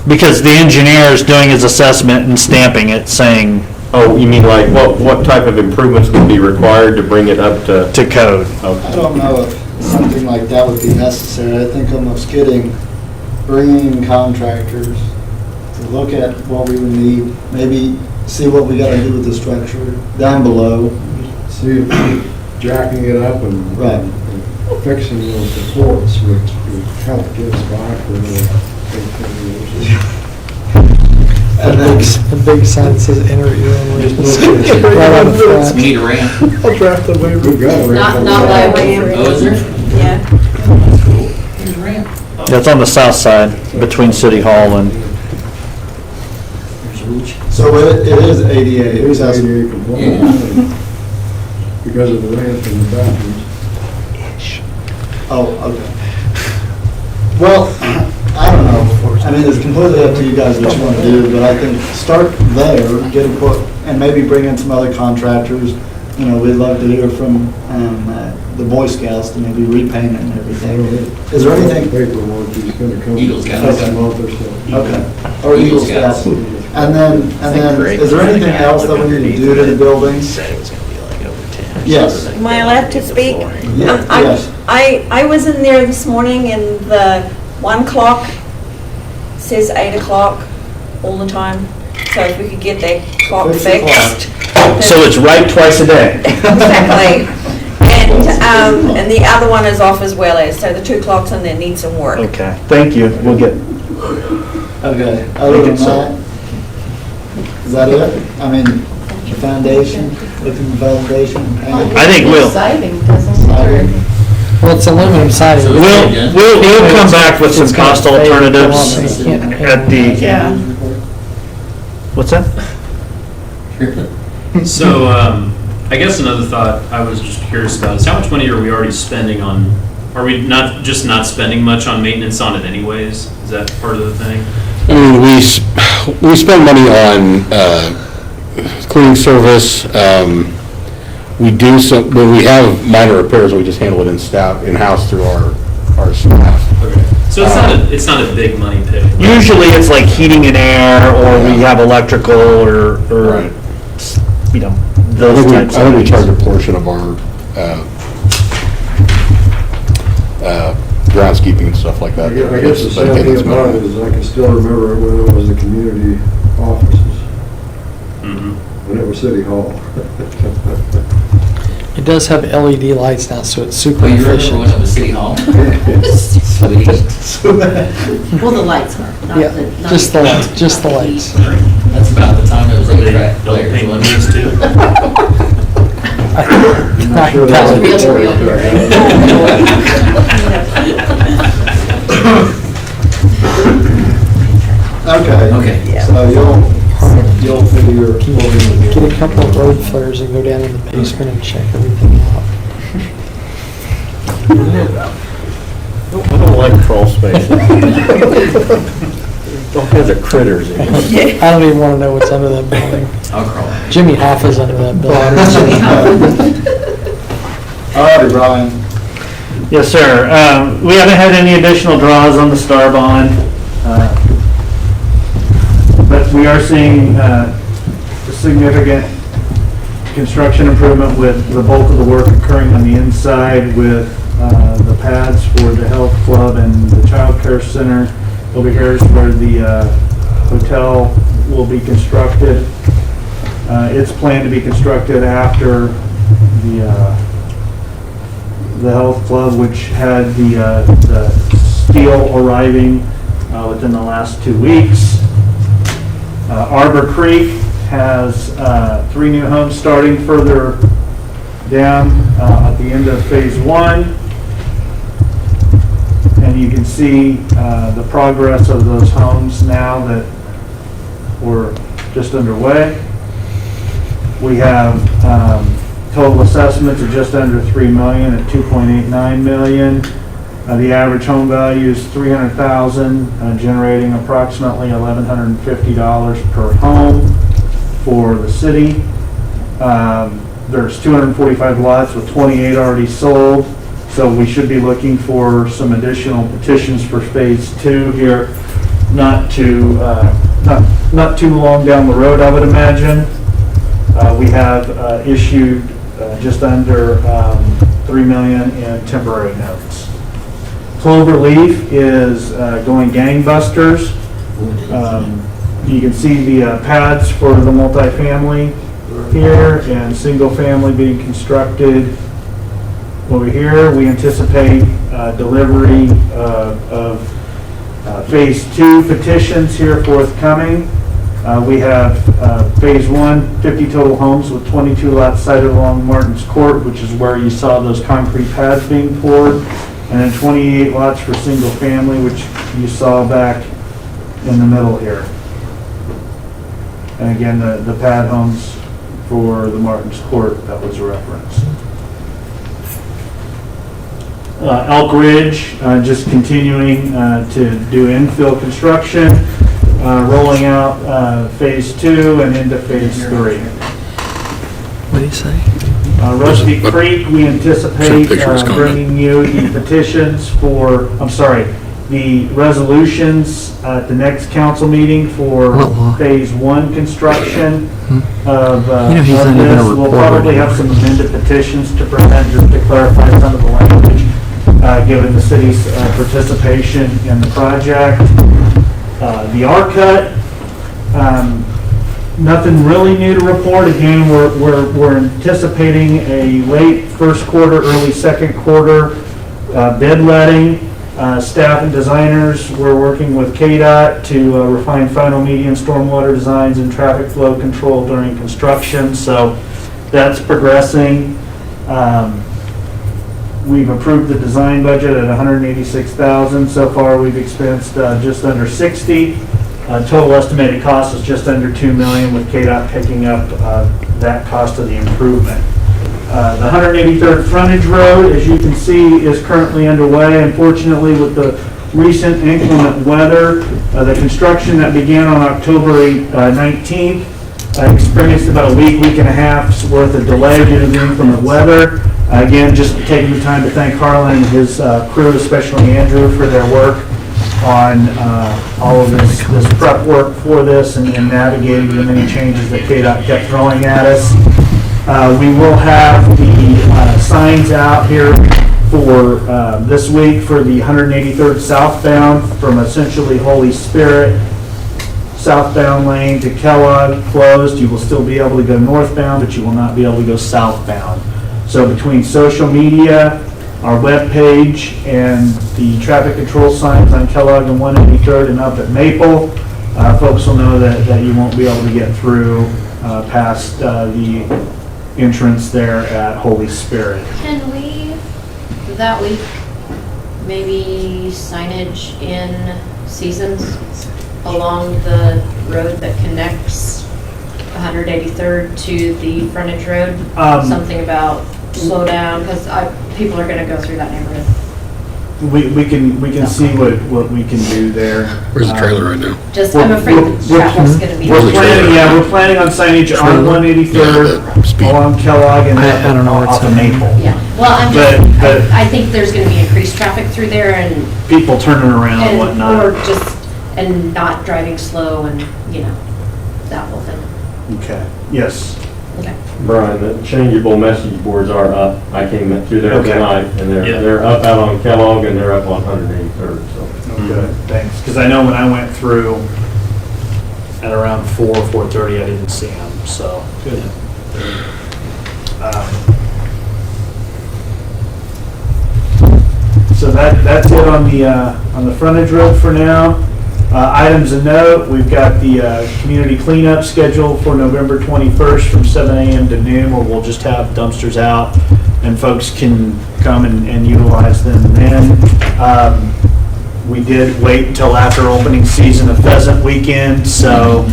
Because the engineer is doing his assessment and stamping it, saying Oh, you mean like what type of improvements would be required to bring it up to code. Okay. I don't know if something like that would be necessary. I think almost bringing in contractors to look at what we would need, maybe see what we gotta do with the structure down below. See if jacking it up and Right. and fixing those supports would help get us by for another 10 years. And then, A big sign that says enter your own risk. Right on the front. We need a ramp. I'll draft the waiver. We've got a ramp. Not library. Oh, is there? Yeah. There's a ramp. That's on the south side, between City Hall and, There's a reach. so it is It ADA is accessible. ADA compliant because of the ramp in the bathrooms. Oh, okay. Well, I don't know. I mean, it's completely up to you guys what you want to do, but I think start there, get a quote, and maybe bring in some other contractors. You know, we'd love to hear from the Boy Scouts to maybe repaint it and everything. Is there anything? Paperwork, he's gonna come Eagle in Scouts. a month or so. Okay. Or Eagle Scouts. And then, is there anything else that we need to do to the buildings? Yes. Am I allowed to speak? Yeah, yes. I was in there this morning and the 1 clock says 8 o'clock all the time. So if we could get that clock Fix the fixed. so it's right twice a day. Exactly. And the other one is off as well so the 2 clocks in there need some work. Okay, thank you, we'll get, Okay. Other than that, is that it? I mean, the foundation, looking at the foundation. I think we'll, Siding doesn't Siding. Well, it's aluminum siding. we'll come back with some cost alternatives at the, Yeah. what's that? So, I guess another thought I was just curious about is how much money are we already spending on, are we not spending much on maintenance on it anyways? Is that part of the thing? I mean, we spend money on cleaning service. We do some, when we have minor repairs, we just handle it in-house through our staff. Okay. So it's not a big money pit. right? Usually it's like heating and air, or we have electrical, or, Right. you know, I those think types I think we of charge things. a portion of our groundskeeping and stuff like that. I guess the sad thing about it is I can still remember it when it was the community offices. City Hall. It does have LED lights now, so it's super Oh, you remember efficient. when it was City Hall? Sweet. Well, the lights are, not Yeah, the. not just the lights, just the LED. lights. That's about the time it was They eight-track don't players, paint wasn't windows it? too. I'm not sure that's Real, real. Okay. Okay. So you'll figure. Get a couple of road flares and go down in the basement and check everything out. I don't like crawl space. All kinds of critters in it. I don't even want to know what's under that building. I'll crawl. Jimmy Hoffa's under that building. All righty, Brian. Yes, sir. We haven't had any additional draws on the STAR bond, but we are seeing a significant construction improvement with the bulk of the work occurring on the inside with the pads for the health club and the child care center. Over here is where the hotel will be constructed. It's planned to be constructed after the health club, which had the steel arriving within the last 2 weeks. Arbor Creek has 3 new homes starting further down at the end of phase 1. And you can see the progress of those homes now that we're just underway. We have total assessments of just under $3 million at $2.89 million. The average home value is $300,000, generating approximately $1,150 per home for the city. There's 245 lots with 28 already sold, so we should be looking for some additional petitions for phase 2 here, not too long down the road, I would imagine. We have issued just under $3 million in temporary notes. Cloverleaf is going gangbusters. You can see the pads for the multifamily here and single family being constructed over here. We anticipate delivery of phase 2 petitions here forthcoming. We have phase 1, 50 total homes with 22 lots sited along Martin's Court, which is where you saw those concrete pads being poured, and then 28 lots for single family, which you saw back in the middle here. And again, the pad homes for the Martin's Court that was referenced. Elk Ridge, just continuing to do infill construction, rolling out phase 2 and into phase 3. What do you say? Rusty Creek, we anticipate Picture is coming. bringing you the petitions for, the resolutions at the next council meeting for phase 1 construction of he's not even a this. We'll reporter probably have some amended petitions to present just to clarify some of the language, given the city's participation in the project. The R-Cut, nothing really new to report. Again, we're anticipating a late first quarter, early second quarter bid letting. Staff and designers, we're working with KDOT to refine final median stormwater designs and traffic flow control during construction. So that's progressing. We've approved the design budget at $186,000. So far, we've expensed just under $60,000. Total estimated cost is just under $2 million, with KDOT picking up that cost of the improvement. The 183rd frontage road, as you can see, is currently underway. Unfortunately, with the recent inclement weather, the construction that began on October 19th experienced about a week and a half's worth of delay due to the inclement weather. Again, just taking the time to thank Harlan and his crew, especially Andrew, for their work on all of this prep work for this and navigating the many changes that KDOT kept throwing at us. We will have the signs out here for this week for the 183rd southbound from essentially Holy Spirit southbound lane to Kellogg closed. You will still be able to go northbound, but you will not be able to go southbound. So between social media, our webpage, and the traffic control signs on Kellogg and 183rd and up at Maple, folks will know that you won't be able to get through past the entrance there at Holy Spirit. Can we, that week, maybe signage in Seasons along the road that connects 183rd to the frontage road? Something about slow down, because people are gonna go through that neighborhood. We can see what we can do there. Where's the trailer right now? Just, I'm afraid the traffic's gonna be. We're planning on signage on 183rd along Kellogg and I don't know where it's off of at. Maple. Yeah, well, I'm But- just, I think there's gonna be increased traffic through there and, People turning around and or whatnot. just, and not driving slow and, that whole thing. Okay, yes. Okay. Brian, the changeable message boards are up. I came through there Okay. tonight, and Yeah. they're up out on Kellogg, and they're up on 183rd, so. Good, thanks. Because I know when I went through at around 4:30, I didn't see them, so. Good. So that's it on the frontage road for now. Items of note, we've got the community cleanup scheduled for November 21st from 7 a.m. to noon, where we'll just have dumpsters out and folks can come and utilize them then. We did wait until after opening season of pheasant weekend, so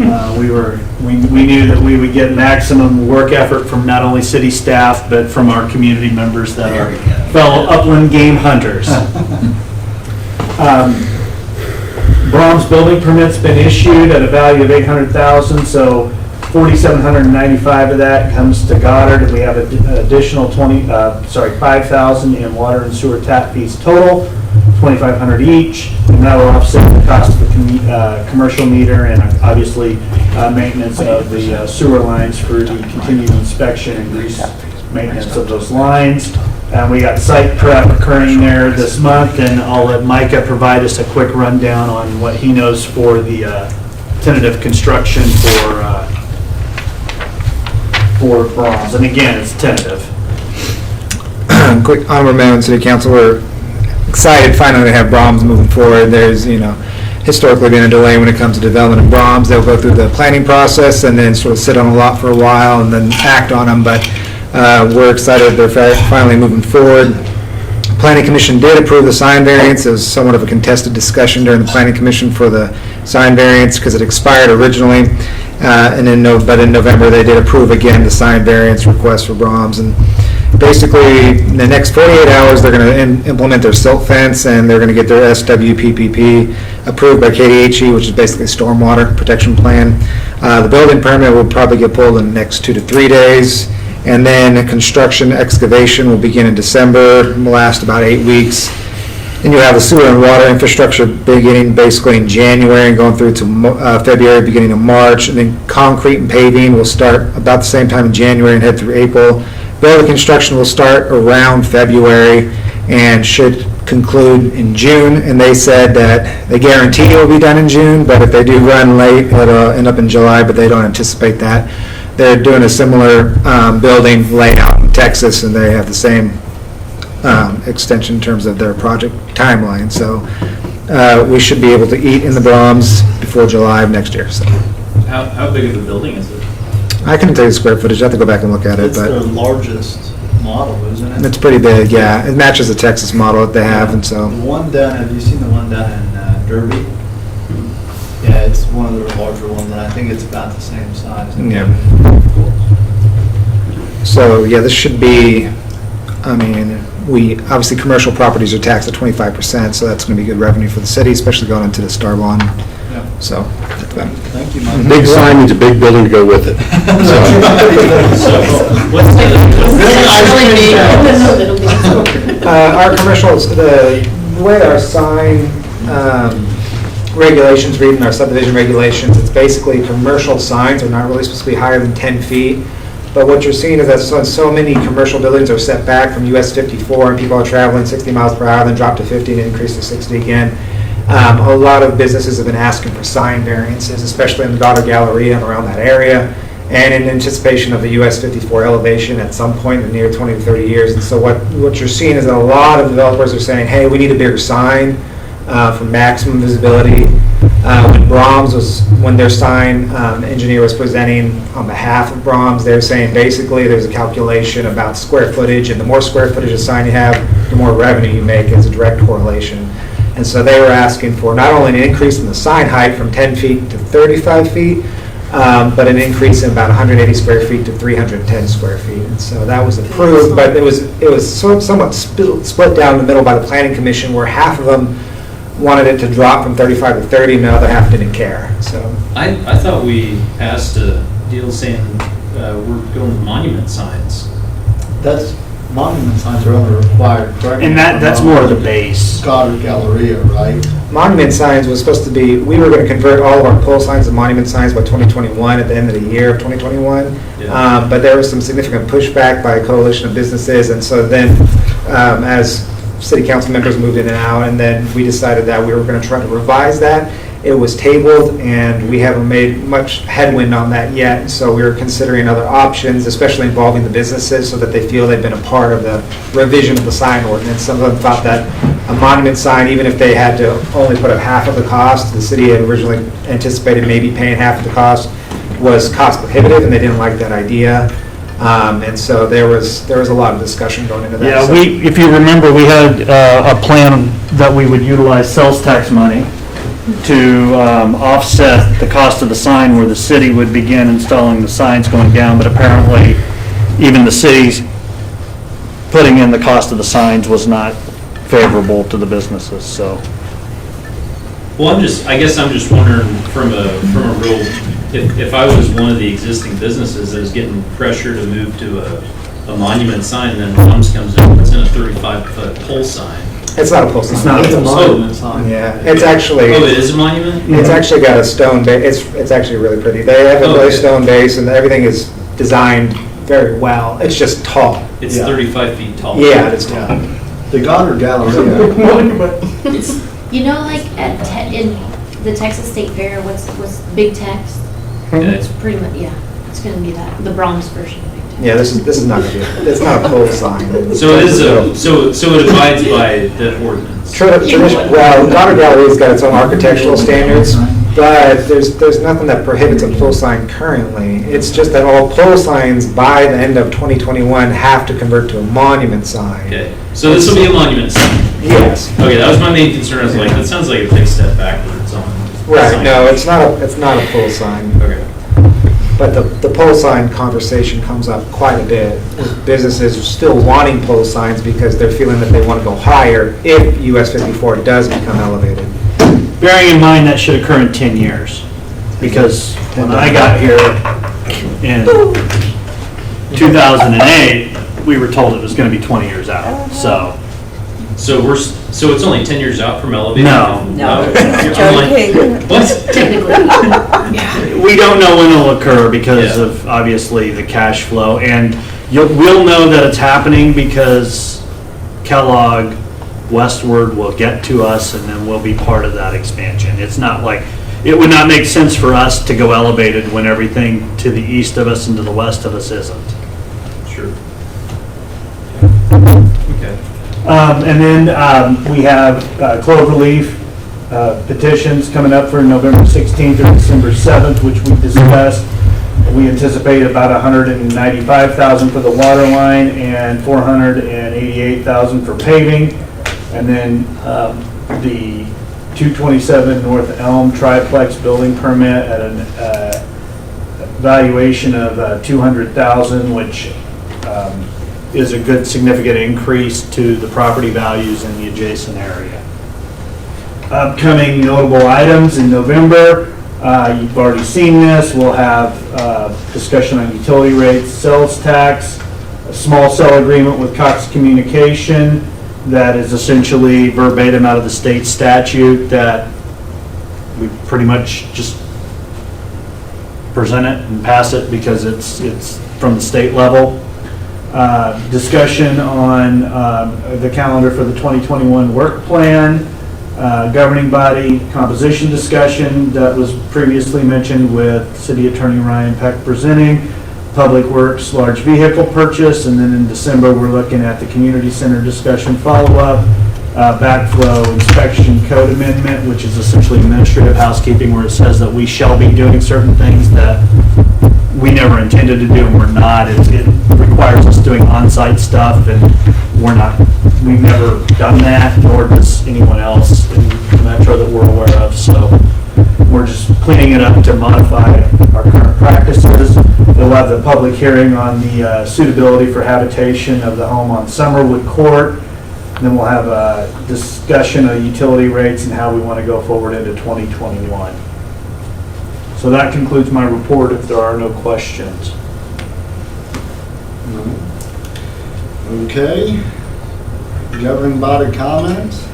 we knew that we would get maximum work effort from not only city staff, but from our community members that are fellow upland game hunters. Brahms building permit's been issued at a value of $800,000, so $4,795 of that comes to Goddard, and we have an additional $5,000 in water and sewer tap fees total, $2,500 each, and that will offset the cost of the commercial meter and obviously maintenance of the sewer lines for the continued inspection and grease maintenance of those lines. And we got site prep occurring there this month, and I'll let Micah provide us a quick rundown on what he knows for the tentative construction for Brahms. And again, it's tentative. Quick honorable mayor and city council, we're excited finally to have Brahms moving forward. There's, historically been a delay when it comes to development of Brahms. They'll go through the planning process and then sort of sit on a lot for a while and then act on them, but we're excited they're finally moving forward. Planning Commission did approve the sign variance. It was somewhat of a contested discussion during the Planning Commission for the sign variance because it expired originally, but in November they did approve again the sign variance request for Brahms. And basically, in the next 48 hours, they're going to implement their silt fence and they're going to get their SWPPP approved by KDHE, which is basically stormwater protection plan. The building permit will probably get pulled in the next 2 to 3 days. And then construction excavation will begin in December, will last about 8 weeks. Then you'll have the sewer and water infrastructure beginning basically in January and going through to February, beginning of March. And then concrete and paving will start about the same time in January and head through April. Building construction will start around February and should conclude in June. And they said that they guarantee it will be done in June, but if they do run late, it'll end up in July, but they don't anticipate that. They're doing a similar building layout in Texas, and they have the same extension in terms of their project timeline. So we should be able to eat in the Brahms before July of next year. So How big of a building is it? I couldn't tell you the square footage. I have to go back and look at it, It's the but largest model, isn't it? it's pretty big. Yeah, it matches the Texas model that they have, and so. The one down, have you seen the one down in Derby? Yeah, it's one of the larger ones, and I think it's about the same size. Yeah. So, yeah, this should be, we, obviously, commercial properties are taxed at 25%, so that's going to be good revenue for the city, especially going into the Star Bond. Yeah. So, Thank you, Mike. Big sign needs a big building to go with it. Our commercials, the way our sign regulations read in our subdivision regulations, it's basically commercial signs are not really supposed to be higher than 10 feet. But what you're seeing is that so many commercial buildings are set back from US 54 and people are traveling 60 miles per hour, then drop to 50 and increase to 60 again. A lot of businesses have been asking for sign variances, especially in the Goddard Galleria and around that area, and in anticipation of the US 54 elevation at some point in the near 20 to 30 years. And so what you're seeing is that a lot of developers are saying, hey, we need a bigger sign for maximum visibility. When their sign engineer was presenting on behalf of Brahms, they're saying basically there's a calculation about square footage, and the more square footage of sign you have, the more revenue you make as a direct correlation. And so they were asking for not only an increase in the sign height from 10 feet to 35 feet, but an increase in about 180 square feet to 310 square feet. And so that was approved, but it was somewhat split down the middle by the Planning Commission, where half of them wanted it to drop from 35 to 30, and the other half didn't care, so. I thought we passed a deal saying we're going with monument signs. Monument signs are only required, correct? And that's more of the base. Goddard Galleria, right? Monument signs was supposed to be, we were going to convert all of our pole signs to monument signs by 2021, at the end of the year of 2021. Yeah. But there was some significant pushback by a coalition of businesses, and so then as city council members moved in and out, and then we decided that we were going to try to revise that. It was tabled, and we haven't made much headwind on that yet, so we were considering other options, especially involving the businesses, so that they feel they've been a part of the revision of the sign ordinance. Some of them thought that a monument sign, even if they had to only put up half of the cost, the city had originally anticipated maybe paying half of the cost, was cost prohibitive, and they didn't like that idea. And so there was a lot of discussion going into that. Yeah, So- if you remember, we had a plan that we would utilize sales tax money to offset the cost of the sign, where the city would begin installing the signs going down, but apparently even the city's putting in the cost of the signs was not favorable to the businesses, so. Well, I guess I'm just wondering from a real, if I was one of the existing businesses that is getting pressure to move to a monument sign, and then Brahms comes in, puts in a 35-foot pole sign. It's not a pole sign. It's not a pole sign. Monument sign. Yeah, it's actually. Oh, it is a monument? It's actually got a stone base. It's actually really pretty. They have a really Okay. stone base, and everything is designed very well. It's just tall. It's Yeah. 35 feet tall. Yeah, it's tall. The Goddard Galleria. It's, you know, like in the Texas State Fair, what's Big Tex? Yeah, it's Pretty much, yeah, it's gonna be that, the Brahms version of Big Tex. Yeah, this is not good. It's not a pole sign. So it is so it abides by the ordinance. Well, Goddard Gallery's got its own architectural standards, but there's nothing that prohibits a pole sign currently. It's just that all pole signs by the end of 2021 have to convert to a monument sign. Okay, so this will be a monument sign. Yes. Okay, that was my main concern. I was like, that sounds like a big step backwards on. Right, no, it's not a pole sign. Okay. But the pole sign conversation comes up quite a bit, with businesses still wanting pole signs because they're feeling that they want to go higher if US 54 does become elevated. Bearing in mind that should occur in 10 years, because when I got here in 2008, we were told it was going to be 20 years out, so. So it's only 10 years out from elevated? No. No. I'm like, what? Technically. We don't know when it'll occur because Yeah. of, obviously, the cash flow, and we'll know that it's happening because Kellogg westward will get to us, and then we'll be part of that expansion. It's not like, it would not make sense for us to go elevated when everything to the east of us and to the west of us isn't. Sure. Okay. And then we have Cloverleaf petitions coming up for November 16th or December 7th, which we discussed. We anticipate about $195,000 for the water line and $488,000 for paving. And then the 227 North Elm triplex building permit at an valuation of $200,000, which is a good significant increase to the property values in the adjacent area. Upcoming notable items in November, you've already seen this. We'll have discussion on utility rates, sales tax, a small cell agreement with Cox Communication that is essentially verbatim out of the state statute that we pretty much just present it and pass it because it's from the state level. Discussion on the calendar for the 2021 work plan, Governing body composition discussion that was previously mentioned with City Attorney Ryan Peck presenting. Public Works large vehicle purchase, and then in December, we're looking at the community center discussion follow-up, backflow inspection code amendment, which is essentially administrative housekeeping, where it says that we shall be doing certain things that we never intended to do and we're not. It requires us doing on-site stuff, and we've never done that, nor does anyone else in Metro that we're aware of. So we're just cleaning it up to modify our current practices. We'll have the public hearing on the suitability for habitation of the home on Summerwood Court. Then we'll have a discussion of utility rates and how we want to go forward into 2021. So that concludes my report if there are no questions. Okay. Governing body comments?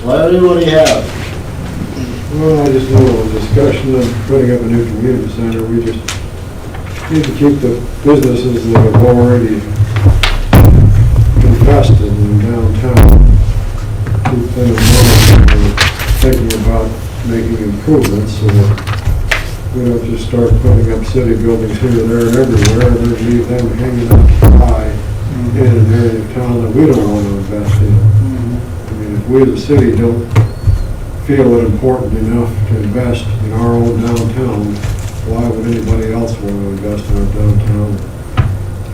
Larry, what do you have? Well, I just know the discussion of putting up a new community center, we just need to keep the businesses that have already invested in downtown, keep them in mind when we're thinking about making improvements so that we don't just start putting up city buildings here, there, and everywhere, and then leave them hanging out to dry in an area of town that we don't want to invest in. I mean, if we, the city, don't feel it important enough to invest in our own downtown, why would anybody else want to invest in our downtown?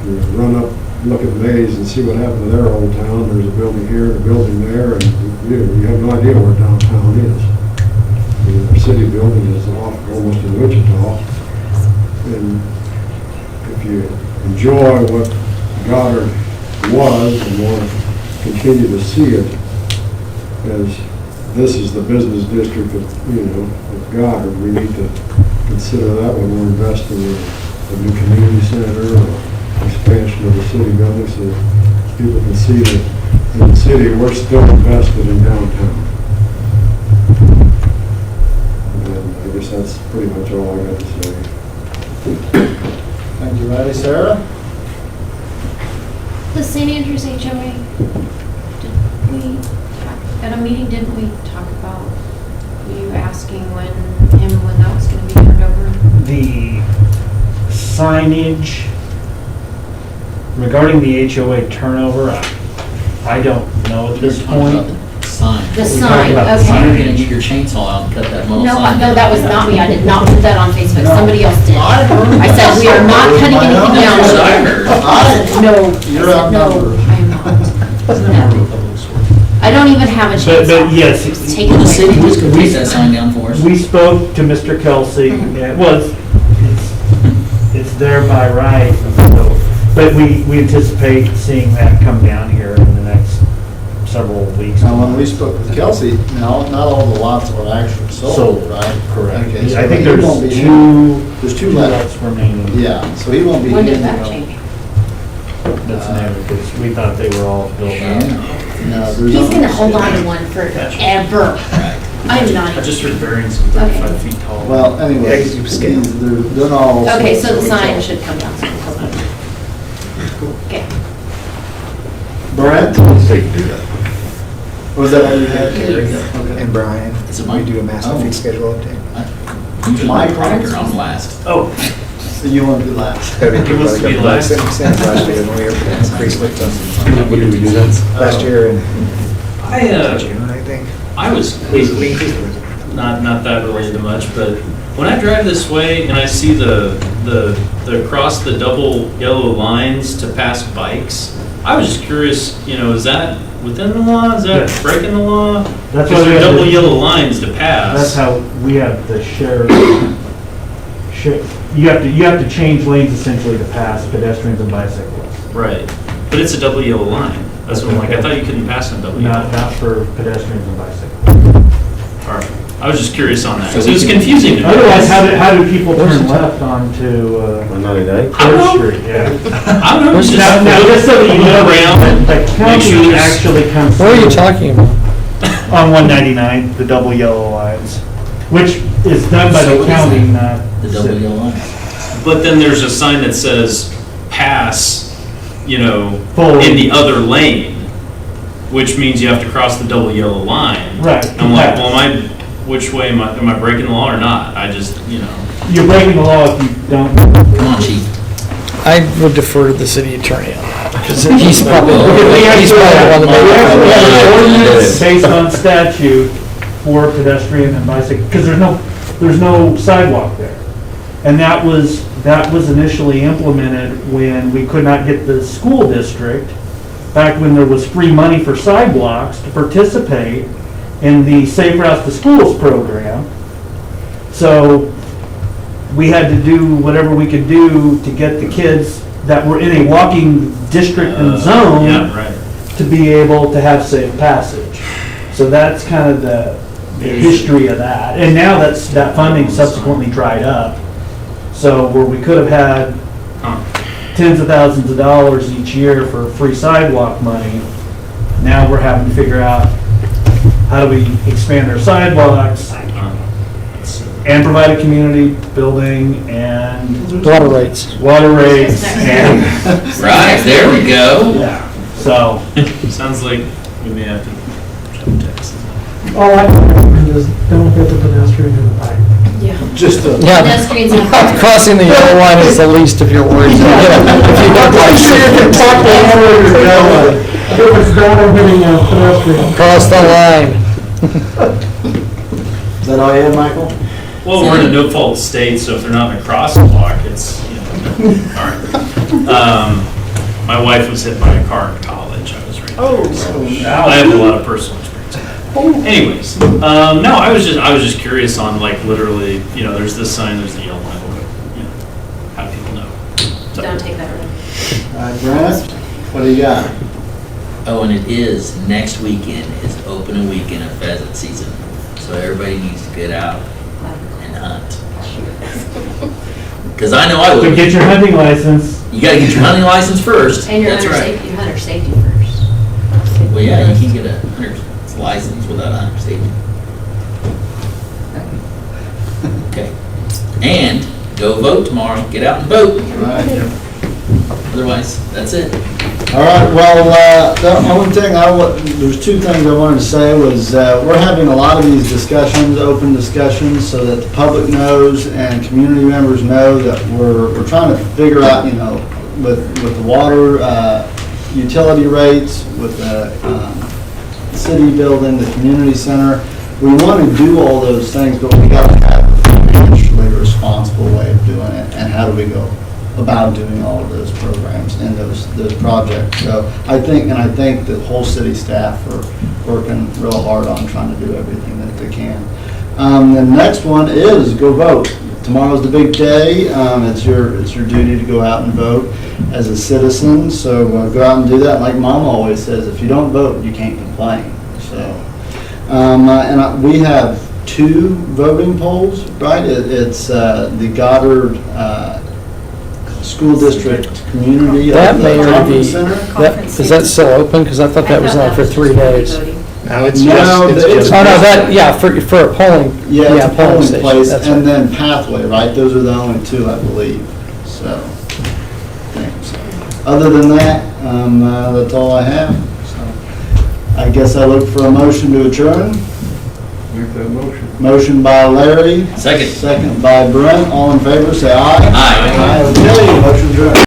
You run up, look at Mays and see what happened to their old town. There's a building here and a building there, and you have no idea where downtown is. I mean, our city building is off almost in Wichita. And if you enjoy what Goddard was and want to continue to see it as this is the business district of Goddard, we need to consider that when we're investing in a new community center or expansion of the city building so that people can see that in the city we're still invested in downtown. And I guess that's pretty much all I got to say. Thank you, Matty. Sarah? The St. Andrews HOA, at a meeting, didn't we talk about you asking when that was going to be turned over? The signage regarding the HOA turnover, I don't know at this point. Sign. The We're sign, talking about the sign. okay. You're gonna get your chainsaw out and cut that little No, sign. no, that was not me. I did not put that on Facebook. No. Somebody else did. I said, we are not cutting anything down. That's what I heard. No. You're I said, no, outnumbered. I am not. I don't even have a chainsaw. But yes, It was taken The away city from was me. gonna take that sign down for us. we spoke to Mr. Kelsey, and it's there by right, so, but we anticipate seeing that come down here in the next several weeks. Now, when we spoke with Kelsey, not all the lots were actually sold, right? Correct. Okay, so I think he there's won't be there's two two left. lots remaining. Yeah, so he won't be When did handing that out. change? That's new, because we thought they were all built out. No, there's He's no- gonna hold on to one forever. I'm not. I just heard variance of 35 feet tall. Well, anyway, they're all. Okay, so the sold, sign so- should come down. Okay. Brent? They can do that. Was that all you had? And Okay. Brian, Is it we mine? do a master Oh. fee schedule update. Usually My my products? are on last. Oh, So you want to be last? Who wants to be last? Last year when we increased it When did we do that? last year in I June, I think. I was We increased it. not that related to much, but when I drive this way and I see the across the double yellow lines to pass bikes, I was just curious, is that within the law? Is that Yeah. breaking the law? That's Because why we there are have double the- yellow lines to pass. that's how we have the you have to change lanes essentially to pass pedestrians and bicyclists. Right, but it's a double yellow line. That's what I'm like, I thought you couldn't pass on double yellow. Not for pedestrians and bicyclists. All right, I was just curious on that, So 'cause it was we can- confusing to me. Otherwise, how do people turn left onto, On 99? I don't Church know. Street? Yeah. I don't know, it's just Now, just so that you know, look around, the make sure county there's- actually comes. What are you through talking about? On 199, the double yellow lines, which is done by So the what is county, that? not The the double city. yellow line. But then there's a sign that says pass, Full. in the other lane. which means you have to cross the double yellow line. Right. I'm like, well, which way am I breaking the law or not? I just, You're breaking the law if you don't. Come on, chief. I would defer to the city attorney on that, because he's probably, We he's probably the one that actually have an made ordinance based on statute for pedestrian and bicycle, because there's no sidewalk there. And that was initially implemented when we could not get the school district, back when there was free money for sidewalks, to participate in the Safe Routes to Schools program. So we had to do whatever we could do to get the kids that were in a walking district and zone yeah, right. to be able to have safe passage. So that's kind of the history of that. And now that funding subsequently dried up. So where we could have had tens of thousands of dollars each year for free sidewalk money, now we're having to figure out how do we expand our sidewalks and provide a community building and water rates. and. Right, there we go. Yeah, so. Sounds like we may have to text. All I can recommend is don't hit the pedestrian in the bike. Yeah. Just a. Yeah, Pedestrians and bikes. crossing the yellow line is the least of your worries. If you don't like If it's down hitting a pedestrian. cross the line. Is that all you had, Michael? Well, we're in a no-fault state, so if they're not in a crosswalk, it's, all right. My wife was hit by a car in college. I was right there. So I have a lot of personal experience with that. Anyways, no, I was just curious on, like, literally, there's this sign, there's the yellow line, how do people know? So- Don't take that road. All right, Brent, what do you got? Oh, and it is, next weekend is opening weekend of pheasant season. So everybody needs to get out and hunt. Because I know I So would. get your hunting license. You gotta get your hunting license first. And your That's right. hunter safety first. Well, yeah, you can get a hunter's license without a hunter's safety. Okay. And go vote tomorrow. Get out and vote. Right. Otherwise, that's it. All right, well, the only thing there's two things I wanted to say was, we're having a lot of these discussions, open discussions, so that the public knows and community members know that we're trying to figure out, with the water, utility rates, with the, city building, the community center, we want to do all those things, but we gotta have a financially responsible way of doing it, and how do we go about doing all of those programs and those projects. So I think the whole city staff are working real hard on trying to do everything that they can. The next one is go vote. Tomorrow's the big day. It's your duty to go out and vote as a citizen. So go out and do that. Like Mom always says, if you don't vote, you can't complain. So, we have 2 voting polls, right? It's the Goddard School District Community That may already be, Conference Center. is that still open? Because I thought that was only for 3 days. No, it's No, just, it's Oh, no, that, yeah, for a polling. Yeah, it's a polling station, place, that's and right. then Pathway, right? Those are the only 2, I believe, so. Thanks. Other than that, that's all I have. So I guess I look for a motion to adjourn. Make that motion. Motion by Larry. Second. Second by Brent. All in favor, say aye. Aye. Okay, motion adjourned.